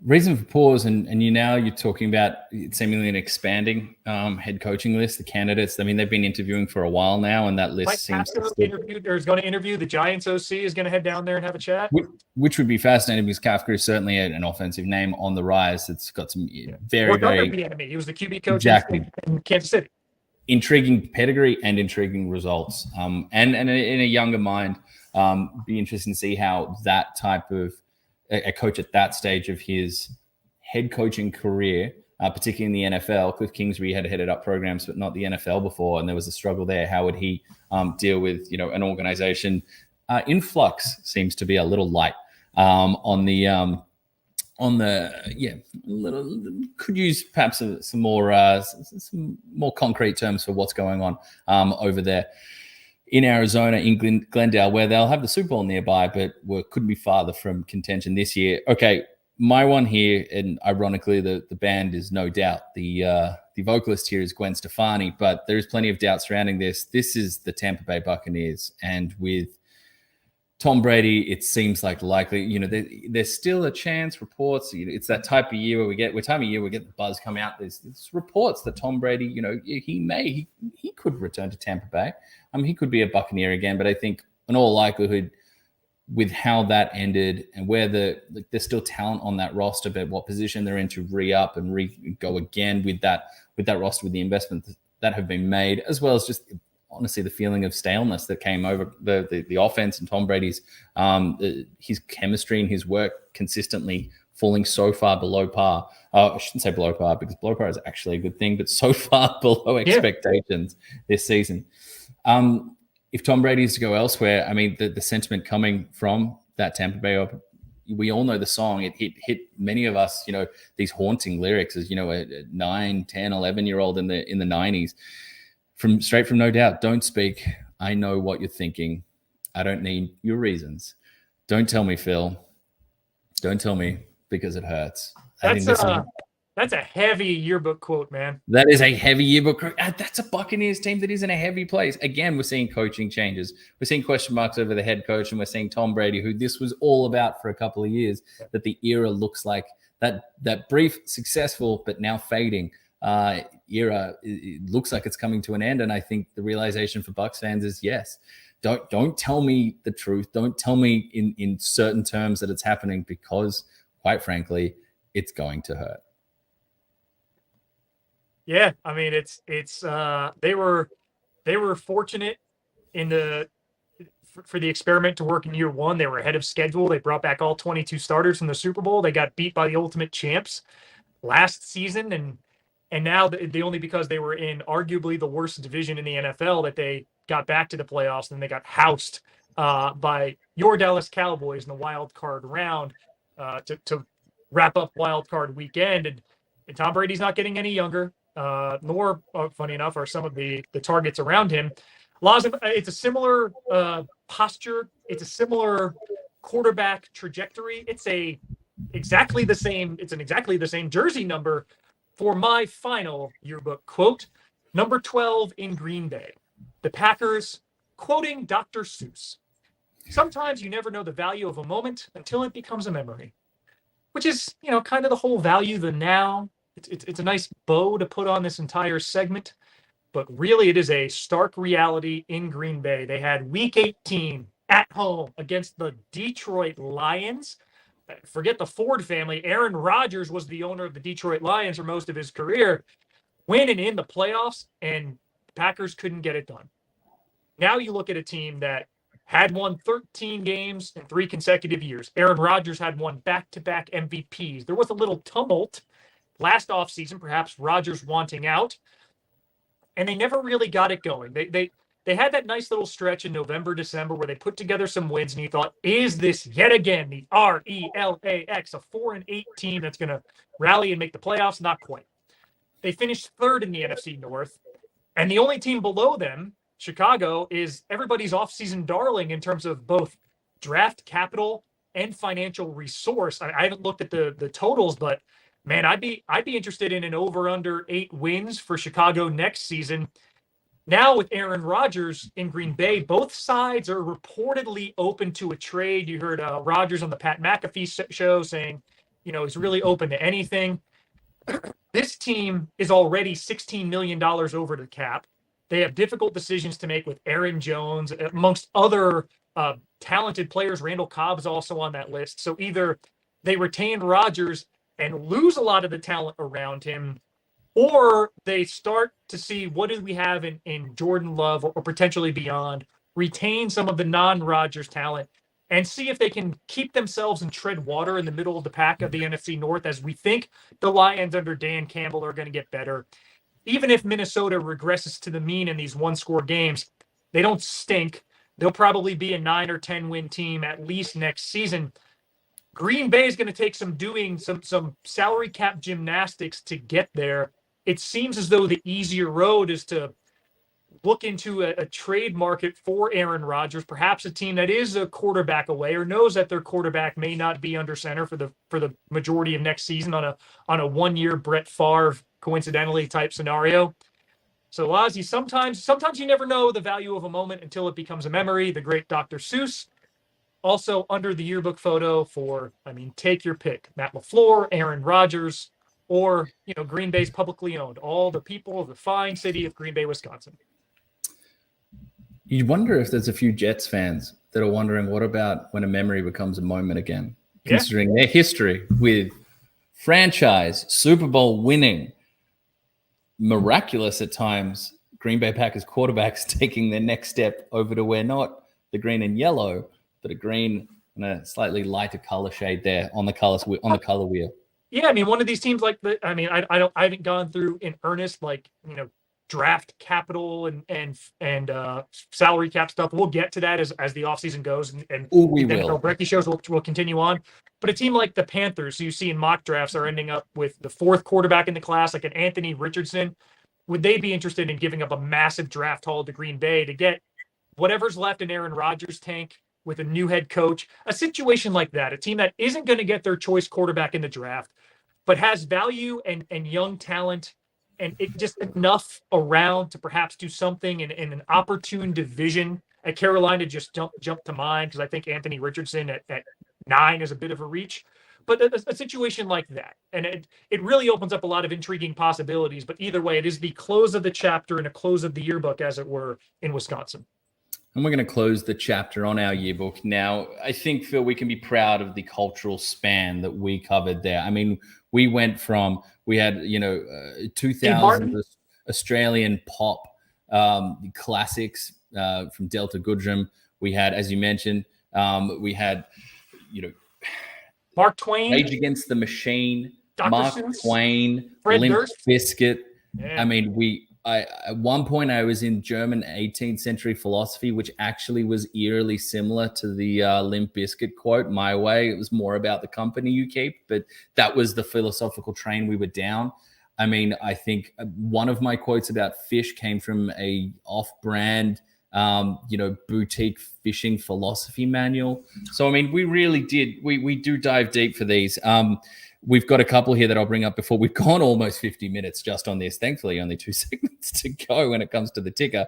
Reason for pause, and you're talking about seemingly an expanding head coaching list, the candidates. I mean, they've been interviewing for a while now, and that list Mike seems Pasco interviewed or is going to interview the Giants OC is going to head down there and have a chat. Which would be fascinating because Kafka is certainly an offensive name on the rise. It's got some very enemy. He was the QB coach in Kansas City. Intriguing pedigree and intriguing results. And in a younger mind, be interesting to see how that type of a coach at that stage of his head coaching career, particularly in the NFL. Cliff Kingsbury had headed up programs, but not the NFL before, and there was a struggle there. How would he deal with an organization in flux? Seems to be a little light on the little could use perhaps some more concrete terms for what's going on over there in Arizona, in Glendale, where they'll have the Super Bowl nearby, but couldn't be farther from contention this year. Okay, my one here, and ironically, the band is No Doubt. The vocalist here is Gwen Stefani, but there is plenty of doubt surrounding this. This is the Tampa Bay Buccaneers, and with Tom Brady, it seems like likely, there's still a chance. Reports, it's that type of year where we get the buzz come out. There's reports that Tom Brady, he could return to Tampa Bay. He could be a Buccaneer again, but I think in all likelihood, with how that ended and where there's still talent on that roster, but what position they're in to re-up and go again with that roster, with the investments that have been made, as well as just honestly the feeling of staleness that came over the offense and Tom Brady's his chemistry and his work consistently falling so far below par. I shouldn't say below par because below par is actually a good thing, but so far below expectations this season. If Tom Brady is to go elsewhere, I mean, the sentiment coming from that Tampa Bay, we all know the song. It hit many of us, these haunting lyrics as, a 9, 10, 11-year-old in the 90s. Straight from No Doubt. Don't speak. I know what you're thinking. I don't need your reasons. Don't tell me, Phil. Don't tell me because it hurts. That's a heavy yearbook quote, man. That is a heavy yearbook. That's a Buccaneers team that is in a heavy place. Again, we're seeing coaching changes. We're seeing question marks over the head coach, and we're seeing Tom Brady, who this was all about for a couple of years, that the era looks like that brief, successful, but now fading era, it looks like it's coming to an end. And I think the realization for Bucs fans is, yes, don't tell me the truth. Don't tell me in certain terms that it's happening, because quite frankly, it's going to hurt. Yeah, I mean, it's they were fortunate for the experiment to work in year one. They were ahead of schedule. They brought back all 22 starters from the Super Bowl. They got beat by the ultimate champs last season, and now only because they were in arguably the worst division in the NFL that they got back to the playoffs, and then they got housed by your Dallas Cowboys in the wild card round to wrap up wild card weekend. And Tom Brady's not getting any younger. Nor, funny enough, are some of the targets around him. It's a similar posture. It's a similar quarterback trajectory. It's an exactly the same jersey number for my final yearbook quote. Number 12 in Green Bay. The Packers, quoting Dr. Seuss. Sometimes you never know the value of a moment until it becomes a memory. Which is, kind of the whole value the now. It's a nice bow to put on this entire segment, but really it is a stark reality in Green Bay. They had Week 18 at home against the Detroit Lions. Forget the Ford family. Aaron Rodgers was the owner of the Detroit Lions for most of his career, winning in the playoffs, and the Packers couldn't get it done. Now you look at a team that had won 13 games in 3 consecutive years. Aaron Rodgers had won back-to-back MVPs. There was a little tumult last offseason, perhaps Rodgers wanting out, and they never really got it going. They had that nice little stretch in November, December where they put together some wins, and you thought, is this yet again the RELAX, a 4-8 team that's going to rally and make the playoffs? Not quite. They finished 3rd in the NFC North, and the only team below them, Chicago, is everybody's offseason darling in terms of both draft capital and financial resource. I haven't looked at the totals, but man, I'd be interested in an over/under 8 wins for Chicago next season. Now with Aaron Rodgers in Green Bay, both sides are reportedly open to a trade. You heard Rodgers on the Pat McAfee show saying, is really open to anything. This team is already $16 million over the cap. They have difficult decisions to make with Aaron Jones, amongst other talented players. Randall Cobb's also on that list. So either they retain Rodgers and lose a lot of the talent around him, or they start to see what do we have in Jordan Love or potentially beyond, retain some of the non-Rodgers talent, and see if they can keep themselves and tread water in the middle of the pack of the NFC North, as we think the Lions under Dan Campbell are going to get better. Even if Minnesota regresses to the mean in these one-score games, they don't stink. They'll probably be a 9 or 10 win team at least next season. Green Bay is going to take some salary cap gymnastics to get there. It seems as though the easier road is to look into a trade market for Aaron Rodgers, perhaps a team that is a quarterback away or knows that their quarterback may not be under center for the majority of next season on a 1 year Brett Favre coincidentally type scenario. So Ozzy, sometimes you never know the value of a moment until it becomes a memory. The great Dr. Seuss. Also under the yearbook photo for, take your pick. Matt LaFleur, Aaron Rodgers, or, Green Bay's publicly owned. All the people of the fine city of Green Bay, Wisconsin. You wonder if there's a few Jets fans that are wondering, what about when a memory becomes a moment again? Yeah. Considering their history with franchise, Super Bowl winning, miraculous at times, Green Bay Packers quarterbacks taking their next step over to wear not the green and yellow, but a green and a slightly lighter color shade there on the color wheel. Yeah, one of these teams I haven't gone through in earnest draft capital and salary cap stuff. We'll get to that as the offseason goes, and we will. Brekkie shows will continue on. But a team like the Panthers, who you see in mock drafts, are ending up with the fourth quarterback in the class, like an Anthony Richardson. Would they be interested in giving up a massive draft haul to Green Bay to get whatever's left in Aaron Rodgers' tank with a new head coach? A situation like that, a team that isn't going to get their choice quarterback in the draft, but has value and young talent, and it just enough around to perhaps do something in an opportune division. At Carolina just jump to mind, because I think Anthony Richardson at 9 is a bit of a reach. But a situation like that, and it really opens up a lot of intriguing possibilities. But either way, it is the close of the chapter and a close of the yearbook, as it were, in Wisconsin. And we're going to close the chapter on our yearbook. Now, I think, Phil, we can be proud of the cultural span that we covered there. We went from, we had, 2000 Australian pop classics from Delta Goodrum. We had, as you mentioned, we had, Mark Twain, Rage Against the Machine, Dr. Mark Seuss, Twain, Fred Limp Durst. Bizkit. Yeah. At one point I was in German 18th century philosophy, which actually was eerily similar to the Limp Bizkit quote, "My way." It was more about the company you keep, but that was the philosophical train we were down. I think one of my quotes about fish came from a off-brand, boutique fishing philosophy manual. So, we really did, we do dive deep for these. We've got a couple here that I'll bring up before we've gone almost 50 minutes just on this. Thankfully, only 2 segments to go when it comes to the ticker.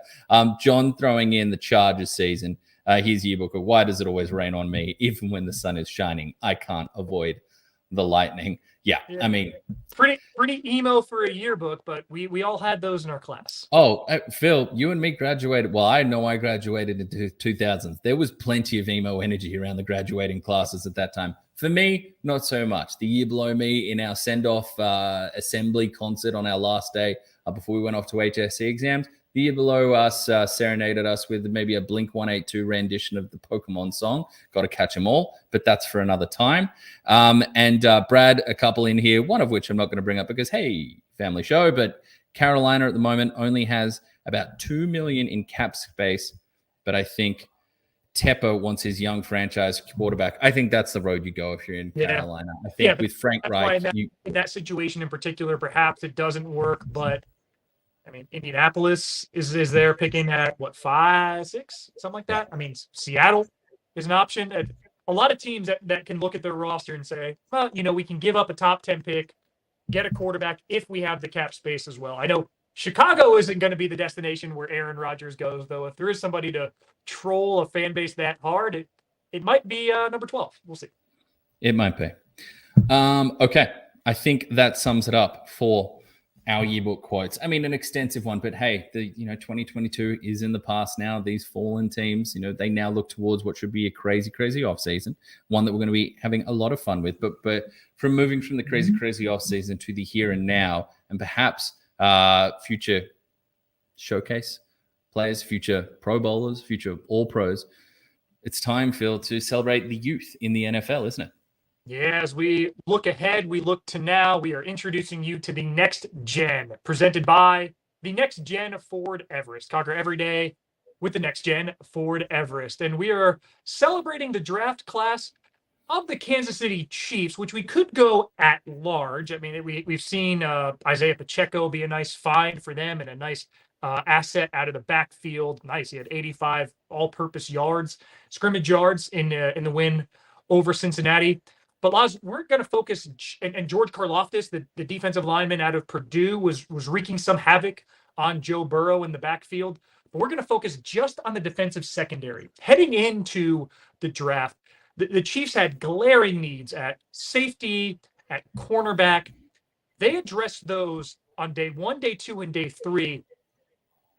John throwing in the Chargers season. His yearbook of "Why does it always rain on me? Even when the sun is shining, I can't avoid the lightning." Yeah. Pretty emo for a yearbook, but we all had those in our class. Oh, Phil, you and me graduated. Well, I know I graduated in the 2000s. There was plenty of emo energy around the graduating classes at that time. For me, not so much. The year below me, in our send-off assembly concert on our last day before we went off to HSC exams, the year below us serenaded us with maybe a Blink-182 rendition of the Pokemon song. Got to catch them all, but that's for another time. And Brad, a couple in here, one of which I'm not going to bring up because, hey, family show, but Carolina at the moment only has about $2 million in cap space, but I think Tepper wants his young franchise quarterback. I think that's the road you go if you're in Carolina. I think with Frank Reich. In that situation in particular, perhaps it doesn't work, but Indianapolis is there picking at 5, 6, something like that. Seattle is an option. A lot of teams that can look at their roster and say, well, we can give up a top 10 pick, get a quarterback if we have the cap space as well. I know Chicago isn't going to be the destination where Aaron Rodgers goes, though. If there is somebody to troll a fan base that hard, it might be number 12. We'll see. It might be. Okay. I think that sums it up for our yearbook quotes. I mean, an extensive one, but hey, 2022 is in the past now. These fallen teams, they now look towards what should be a crazy, crazy offseason, one that we're going to be having a lot of fun with. But from moving from the crazy, crazy offseason to the here and now, and perhaps future showcase players, future Pro Bowlers, future All Pros, it's time, Phil, to celebrate the youth in the NFL, isn't it? Yeah, as we look ahead, we look to now. We are introducing you to the next gen, presented by the next gen Ford Everest. Conquer every day with the next gen Ford Everest. And we are celebrating the draft class of the Kansas City Chiefs, which we could go at large. I mean, we've seen Isaiah Pacheco be a nice find for them and a nice asset out of the backfield. Nice. He had 85 all-purpose yards, scrimmage yards in the win over Cincinnati. But Laz, we're going to focus, and George Karlaftis, the defensive lineman out of Purdue, was wreaking some havoc on Joe Burrow in the backfield. But we're going to focus just on the defensive secondary. Heading into the draft, the Chiefs had glaring needs at safety, at cornerback. They addressed those on day 1, day 2, and day 3.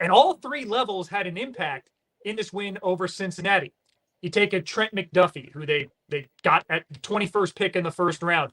And all 3 levels had an impact in this win over Cincinnati. You take a Trent McDuffie, who they got at the 21st pick in the first round.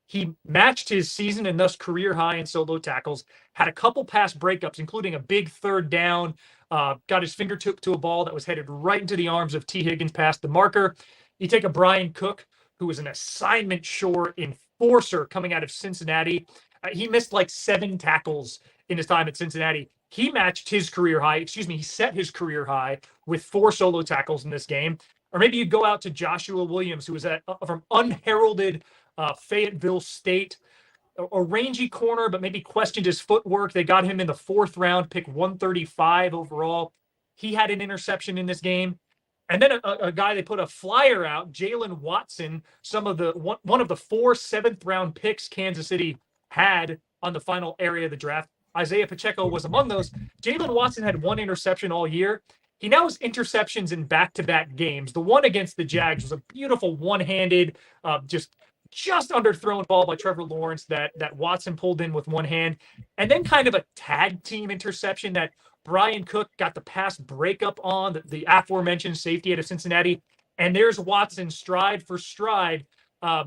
He matched his season and thus career high in solo tackles, had a couple pass breakups, including a big third down, got his fingertip to a ball that was headed right into the arms of T. Higgins past the marker. You take a Brian Cook, who was an assignment sure enforcer coming out of Cincinnati. He missed like 7 tackles in his time at Cincinnati. He matched his career high. He set his career high with 4 solo tackles in this game. Or maybe you go out to Joshua Williams, who was from unheralded Fayetteville State, a rangy corner, but maybe questioned his footwork. They got him in the 4th round, pick 135 overall. He had an interception in this game. And then a guy they put a flyer out, Jalen Watson, one of the 4 7th-round picks Kansas City had on the final area of the draft. Isaiah Pacheco was among those. Jalen Watson had 1 interception all year. He now has interceptions in back-to-back games. The one against the Jags was a beautiful one-handed, just underthrown ball by Trevor Lawrence that Watson pulled in with one hand. And then kind of a tag team interception that Brian Cook got the pass breakup on, the aforementioned safety out of Cincinnati. And there's Watson stride for stride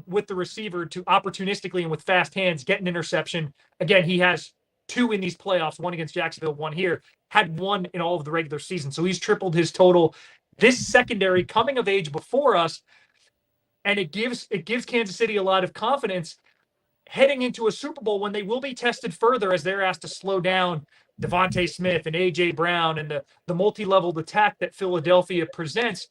with the receiver to opportunistically and with fast hands get an interception. Again, he has 2 in these playoffs, 1 against Jacksonville, 1 here, had 1 in all of the regular season. So he's tripled his total. This secondary coming of age before us, and it gives Kansas City a lot of confidence heading into a Super Bowl when they will be tested further as they're asked to slow down Devontae Smith and A.J. Brown and the multi-leveled attack that Philadelphia presents.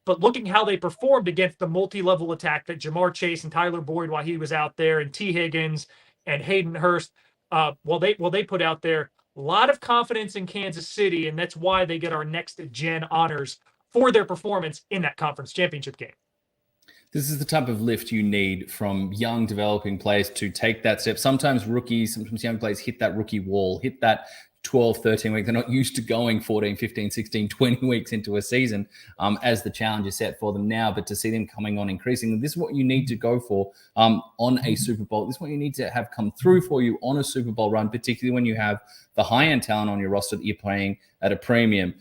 But looking how they performed against the multi-level attack that Jamar Chase and Tyler Boyd while he was out there, and T. Higgins and Hayden Hurst, they put out there, a lot of confidence in Kansas City, and that's why they get our next gen honors for their performance in that conference championship game. This is the type of lift you need from young developing players to take that step. Sometimes young players hit that rookie wall, hit that 12, 13 weeks. They're not used to going 14, 15, 16, 20 weeks into a season as the challenge is set for them now. But to see them coming on increasingly, this is what you need to go for on a Super Bowl. This is what you need to have come through for you on a Super Bowl run, particularly when you have the high-end talent on your roster that you're playing at a premium.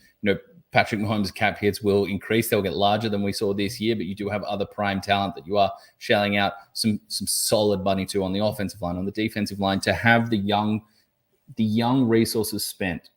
Patrick Mahomes' cap hits will increase. They'll get larger than we saw this year, but you do have other prime talent that you are shelling out some solid money to on the offensive line, on the defensive line. To have the young resources spent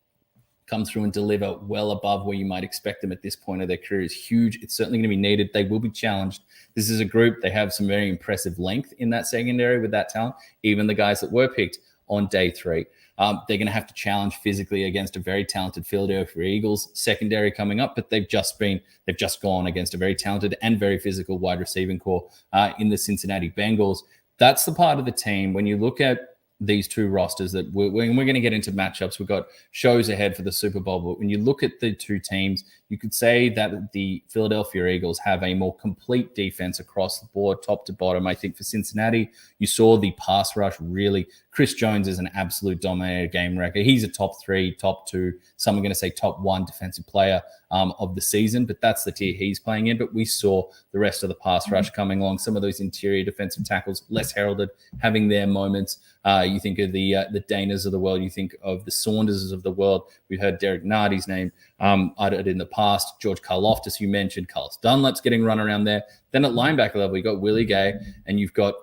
come through and deliver well above where you might expect them at this point of their career is huge. It's certainly going to be needed. They will be challenged. This is a group. They have some very impressive length in that secondary with that talent, even the guys that were picked on day 3. They're going to have to challenge physically against a very talented Philadelphia Eagles secondary coming up, but they've just gone against a very talented and very physical wide receiving core in the Cincinnati Bengals. That's the part of the team when you look at these 2 rosters that we're going to get into matchups. We've got shows ahead for the Super Bowl, but when you look at the 2 teams, You could say that the Philadelphia Eagles have a more complete defense across the board, top to bottom. I think for Cincinnati, you saw the pass rush really. Chris Jones is an absolute dominator game record. He's a top 3, top 2, some are going to say top 1 defensive player of the season, but that's the tier he's playing in. But we saw the rest of the pass rush coming along. Some of those interior defensive tackles, less heralded, having their moments. You think of the Danas of the world. You think of the Saunderses of the world. We've heard Derek Nardy's name uttered in the past. George Karloftis, you mentioned. Carlos Dunlap's getting run around there. Then at linebacker level, you've got Willie Gay and you've got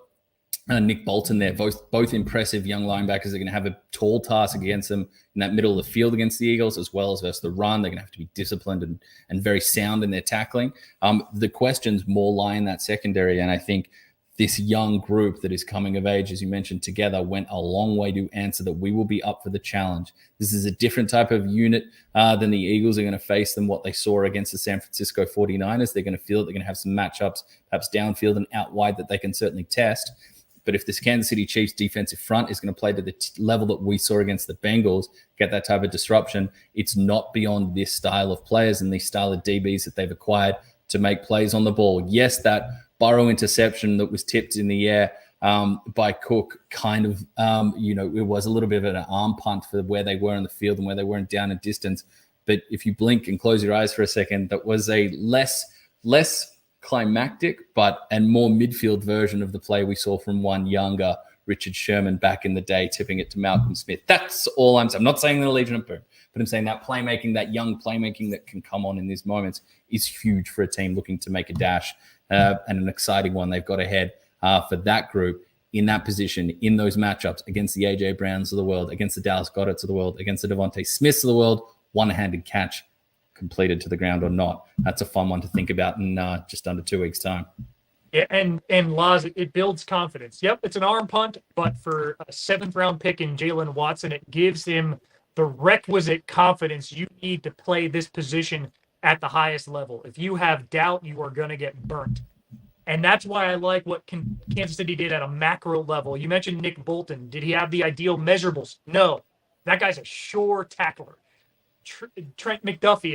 Nick Bolton there. Both impressive young linebackers. They're going to have a tall task against them in that middle of the field against the Eagles, as well as versus the run. They're going to have to be disciplined and very sound in their tackling. The questions more lie in that secondary, and I think this young group that is coming of age, as you mentioned, together went a long way to answer that we will be up for the challenge. This is a different type of unit than the Eagles are going to face than what they saw against the San Francisco 49ers. They're going to feel that they're going to have some matchups, perhaps downfield and out wide, that they can certainly test. But if this Kansas City Chiefs defensive front is going to play to the level that we saw against the Bengals, get that type of disruption, it's not beyond this style of players and these style of DBs that they've acquired to make plays on the ball. Yes, that Burrow interception that was tipped in the air by Cook kind of, it was a little bit of an arm punt for where they were in the field and where they were in down and distance. But if you blink and close your eyes for a second, that was a less climactic and more midfield version of the play we saw from one younger Richard Sherman back in the day, tipping it to Malcolm Smith. That's all I'm saying. I'm not saying the Legion of Boom, but I'm saying that playmaking, that young playmaking that can come on in these moments is huge for a team looking to make a dash. And an exciting one they've got ahead for that group in that position, in those matchups against the A.J. Browns of the world, against the Dallas Goederts of the world, against the Devontae Smiths of the world, one-handed catch completed to the ground or not. That's a fun one to think about in just under 2 weeks' time. Yeah, and Laz, it builds confidence. Yep, it's an arm punt, but for a 7th-round pick in Jalen Watson, it gives him the requisite confidence you need to play this position at the highest level. If you have doubt, you are going to get burnt. And that's why I like what Kansas City did at a macro level. You mentioned Nick Bolton. Did he have the ideal measurables? No. That guy's a sure tackler. Trent McDuffie,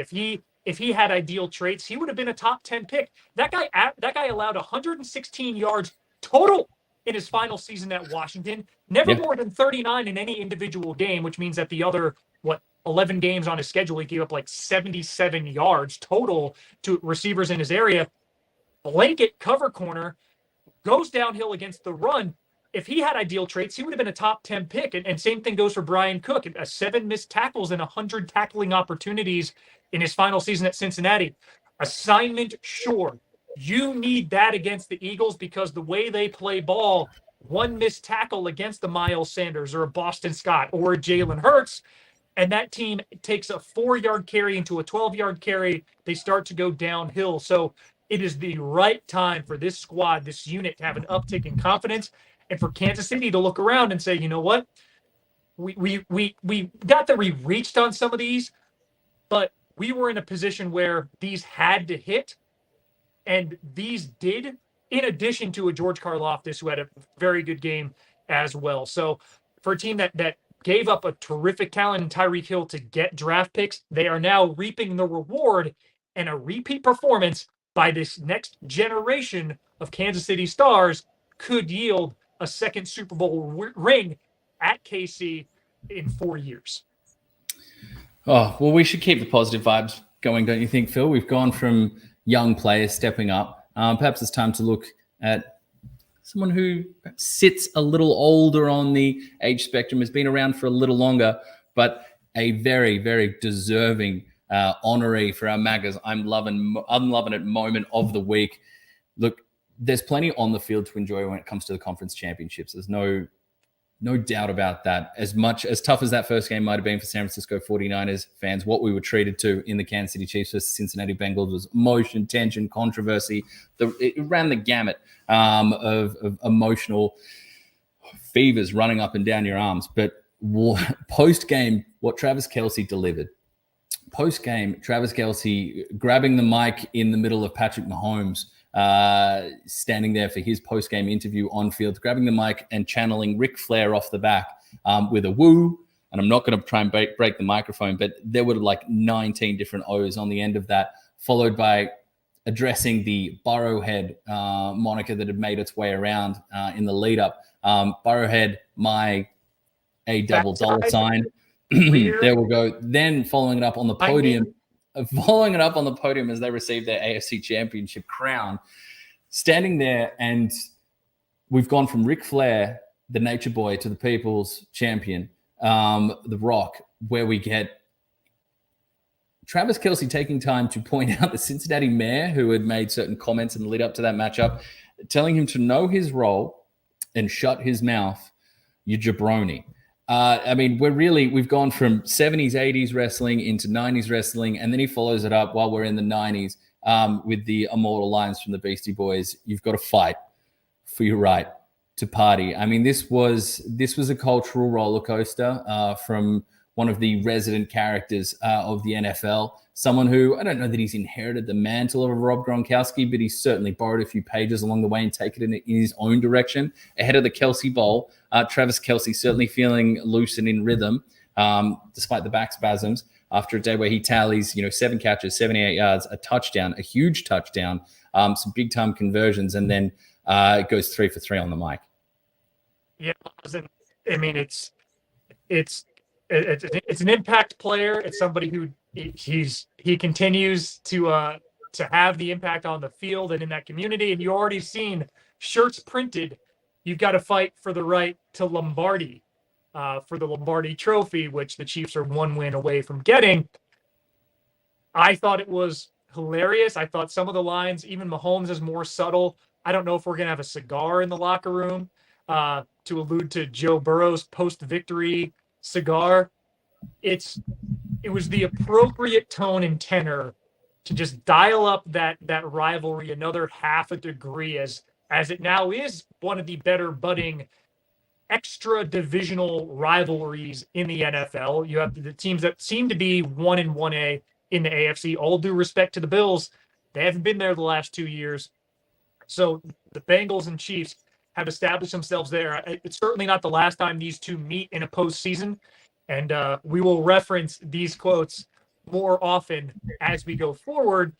if he had ideal traits, he would have been a top 10 pick. That guy allowed 116 yards total in his final season at Washington. Never more than 39 in any individual game, which means that the other, 11 games on his schedule, he gave up like 77 yards total to receivers in his area. Blanket cover corner, goes downhill against the run. If he had ideal traits, he would have been a top 10 pick. And same thing goes for Brian Cook. 7 missed tackles and 100 tackling opportunities in his final season at Cincinnati. Assignment, sure. You need that against the Eagles because the way they play ball, one missed tackle against the Miles Sanders or a Boston Scott or a Jalen Hurts, and that team takes a 4-yard carry into a 12-yard carry. They start to go downhill. So it is the right time for this squad, this unit, to have an uptick in confidence, and for Kansas City to look around and say, you know what? We got that we reached on some of these, but we were in a position where these had to hit, and these did, in addition to a George Karloftis, who had a very good game as well. So for a team that gave up a terrific talent in Tyreek Hill to get draft picks, they are now reaping the reward, and a repeat performance by this next generation of Kansas City stars could yield a second Super Bowl ring at KC in 4 years. Oh, well, we should keep the positive vibes going, don't you think, Phil? We've gone from young players stepping up. Perhaps it's time to look at someone who sits a little older on the age spectrum, has been around for a little longer, but a very, very deserving honoree for our Magas. I'm loving it moment of the week. Look, there's plenty on the field to enjoy when it comes to the conference championships. There's no doubt about that. As tough as that first game might have been for San Francisco 49ers fans, what we were treated to in the Kansas City Chiefs versus Cincinnati Bengals was emotion, tension, controversy. It ran the gamut of emotional fevers running up and down your arms. But post-game, what Travis Kelce delivered. Post-game, Travis Kelce grabbing the mic in the middle of Patrick Mahomes, standing there for his post-game interview on field, grabbing the mic and channeling Ric Flair off the back with a woo, and I'm not going to try and break the microphone, but there were like 19 different O's on the end of that, followed by addressing the Burrowhead moniker that had made its way around in the lead up. Burrowhead, my a double dollar sign. There we go. Then following it up on the podium, as they received their AFC Championship crown, standing there, and we've gone from Ric Flair, the Nature Boy, to the People's Champion, The Rock, where we get Travis Kelce taking time to point out the Cincinnati mayor who had made certain comments in the lead up to that matchup, telling him to know his role and shut his mouth, you jabroni. I mean, we've gone from 70s, 80s wrestling into 90s wrestling, and then he follows it up while we're in the 90s with the immortal lines from the Beastie Boys. You've got to fight for your right to party. I mean, this was a cultural roller coaster from one of the resident characters of the NFL, someone who, I don't know that he's inherited the mantle of Rob Gronkowski, but he's certainly borrowed a few pages along the way and taken it in his own direction. Ahead of the Kelce Bowl, Travis Kelce certainly feeling loose and in rhythm, despite the back spasms, after a day where he tallies, 7 catches, 78 yards, a touchdown, a huge touchdown, some big-time conversions, and then it goes 3 for 3 on the mic. Yeah, I mean, it's an impact player. It's somebody who he continues to have the impact on the field and in that community. And you already seen shirts printed. You've got to fight for the right to Lombardi, for the Lombardi Trophy, which the Chiefs are 1 win away from getting. I thought it was hilarious. I thought some of the lines, even Mahomes, is more subtle. I don't know if we're gonna have a cigar in the locker room to allude to Joe Burrow's post-victory cigar. It was the appropriate tone and tenor to just dial up that rivalry another half a degree as it now is one of the better budding extra divisional rivalries in the NFL. You have the teams that seem to be 1 and 1A in the AFC. All due respect to the Bills, they haven't been there the last 2 years. So the Bengals and Chiefs have established themselves there. It's certainly not the last time these two meet in a postseason, and we will reference these quotes more often as we go forward.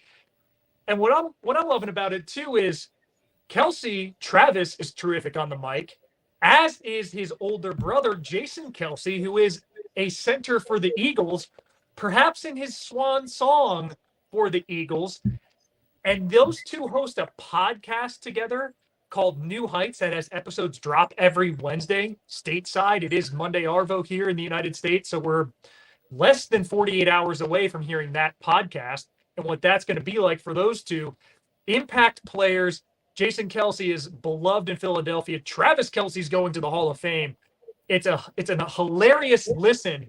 And what I'm loving about it too is Travis is terrific on the mic, as is his older brother Jason Kelce, who is a center for the Eagles, perhaps in his swan song for the Eagles. And those two host a podcast together called New Heights that has episodes drop every Wednesday stateside. It is Monday Arvo here in the United States, so we're less than 48 hours away from hearing that podcast and what that's going to be like for those two impact players. Jason Kelce is beloved in Philadelphia. Travis Kelce's going to the Hall of Fame. It's a hilarious listen.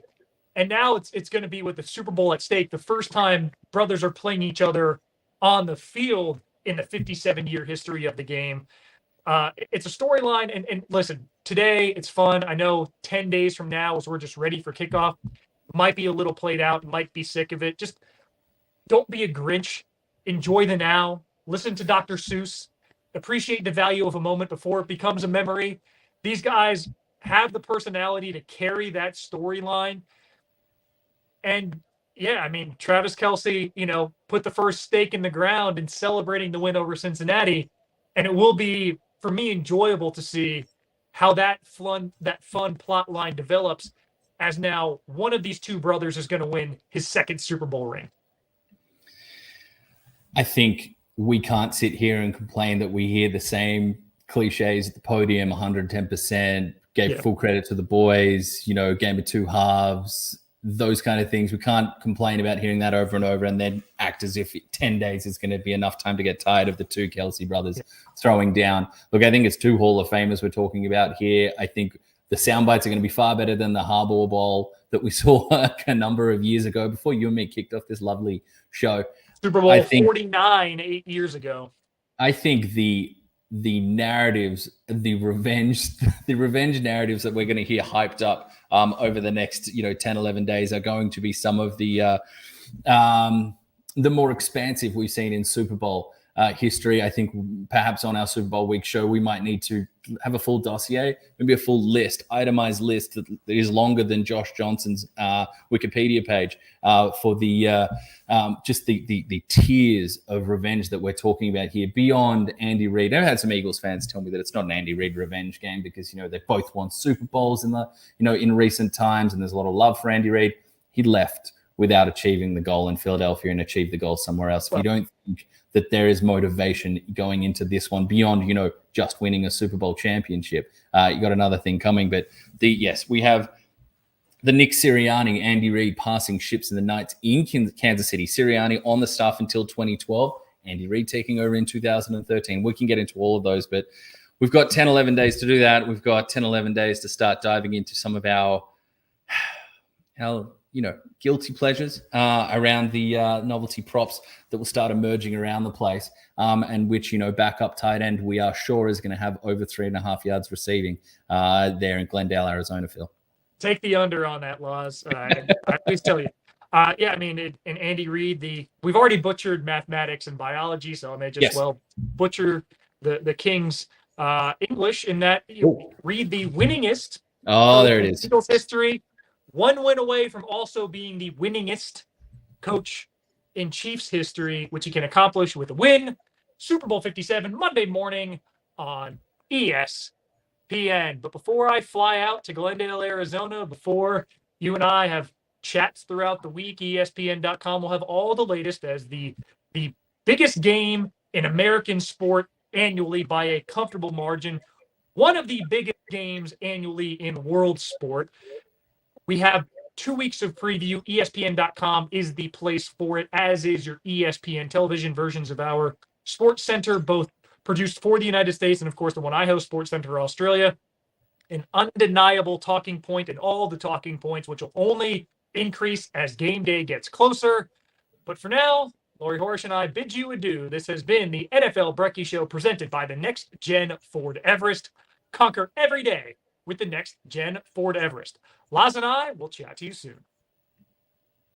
And now it's going to be with the Super Bowl at stake, the first time brothers are playing each other on the field in the 57-year history of the game. It's a storyline, and listen, today it's fun. I know 10 days from now, as we're just ready for kickoff, might be a little played out, might be sick of it. Just don't be a Grinch. Enjoy the now. Listen to Dr. Seuss. Appreciate the value of a moment before it becomes a memory. These guys have the personality to carry that storyline. And yeah, I mean, Travis Kelce, put the first stake in the ground in celebrating the win over Cincinnati. And it will be, for me, enjoyable to see how that fun plot line develops, as now one of these two brothers is going to win his second Super Bowl ring. I think we can't sit here and complain that we hear the same cliches at the podium, 110%, gave full credit to the boys, game of two halves, those kind of things. We can't complain about hearing that over and over and then act as if 10 days is going to be enough time to get tired of the two Kelce brothers throwing down. Look, I think it's two Hall of Famers we're talking about here. I think the sound bites are going to be far better than the Harbaugh Bowl that we saw a number of years ago before you and me kicked off this lovely show. Super Bowl 49 8 years ago. I think the narratives, the revenge narratives that we're going to hear hyped up over the next 10, 11 days are going to be some of the more expansive we've seen in Super Bowl history. I think perhaps on our Super Bowl week show, we might need to have a full dossier, maybe a full list, itemized list that is longer than Josh Johnson's Wikipedia page for the just the tiers of revenge that we're talking about here beyond Andy Reid. I've had some Eagles fans tell me that it's not an Andy Reid revenge game because, they both won Super Bowls in recent times, and there's a lot of love for Andy Reid. He left without achieving the goal in Philadelphia and achieved the goal somewhere else. If you don't think that there is motivation going into this one beyond, just winning a Super Bowl championship, you got another thing coming. But we have the Nick Sirianni, Andy Reid passing ships in the nights in Kansas City. Sirianni on the staff until 2012. Andy Reid taking over in 2013. We can get into all of those, but we've got 10, 11 days to do that. We've got 10, 11 days to start diving into some of our guilty pleasures around the novelty props that will start emerging around the place, and which, backup tight end we are sure is going to have over 3.5 yards receiving there in Glendale, Arizona, Phil. Take the under on that, Laws. I please tell you. And Andy Reid, we've already butchered mathematics and biology, so I may just butcher the King's English in that Reid, the winningest. Oh, there it is. Eagles history. One win away from also being the winningest coach in Chiefs history, which he can accomplish with a win. Super Bowl 57, Monday morning on ESPN. But before I fly out to Glendale, Arizona, before you and I have chats throughout the week, ESPN.com will have all the latest as the biggest game in American sport annually by a comfortable margin. One of the biggest games annually in world sport. We have 2 weeks of preview. ESPN.com is the place for it, as is your ESPN television versions of our Sports Center, both produced for the United States and, of course, the one I host, Sports Center Australia. An undeniable talking point, and all the talking points, which will only increase as game day gets closer. But for now, Laurie, Horesh, and I bid you adieu. This has been the NFL Brekkie Show presented by the Next Gen Ford Everest. Conquer every day with the Next Gen Ford Everest. Laz and I will chat to you soon.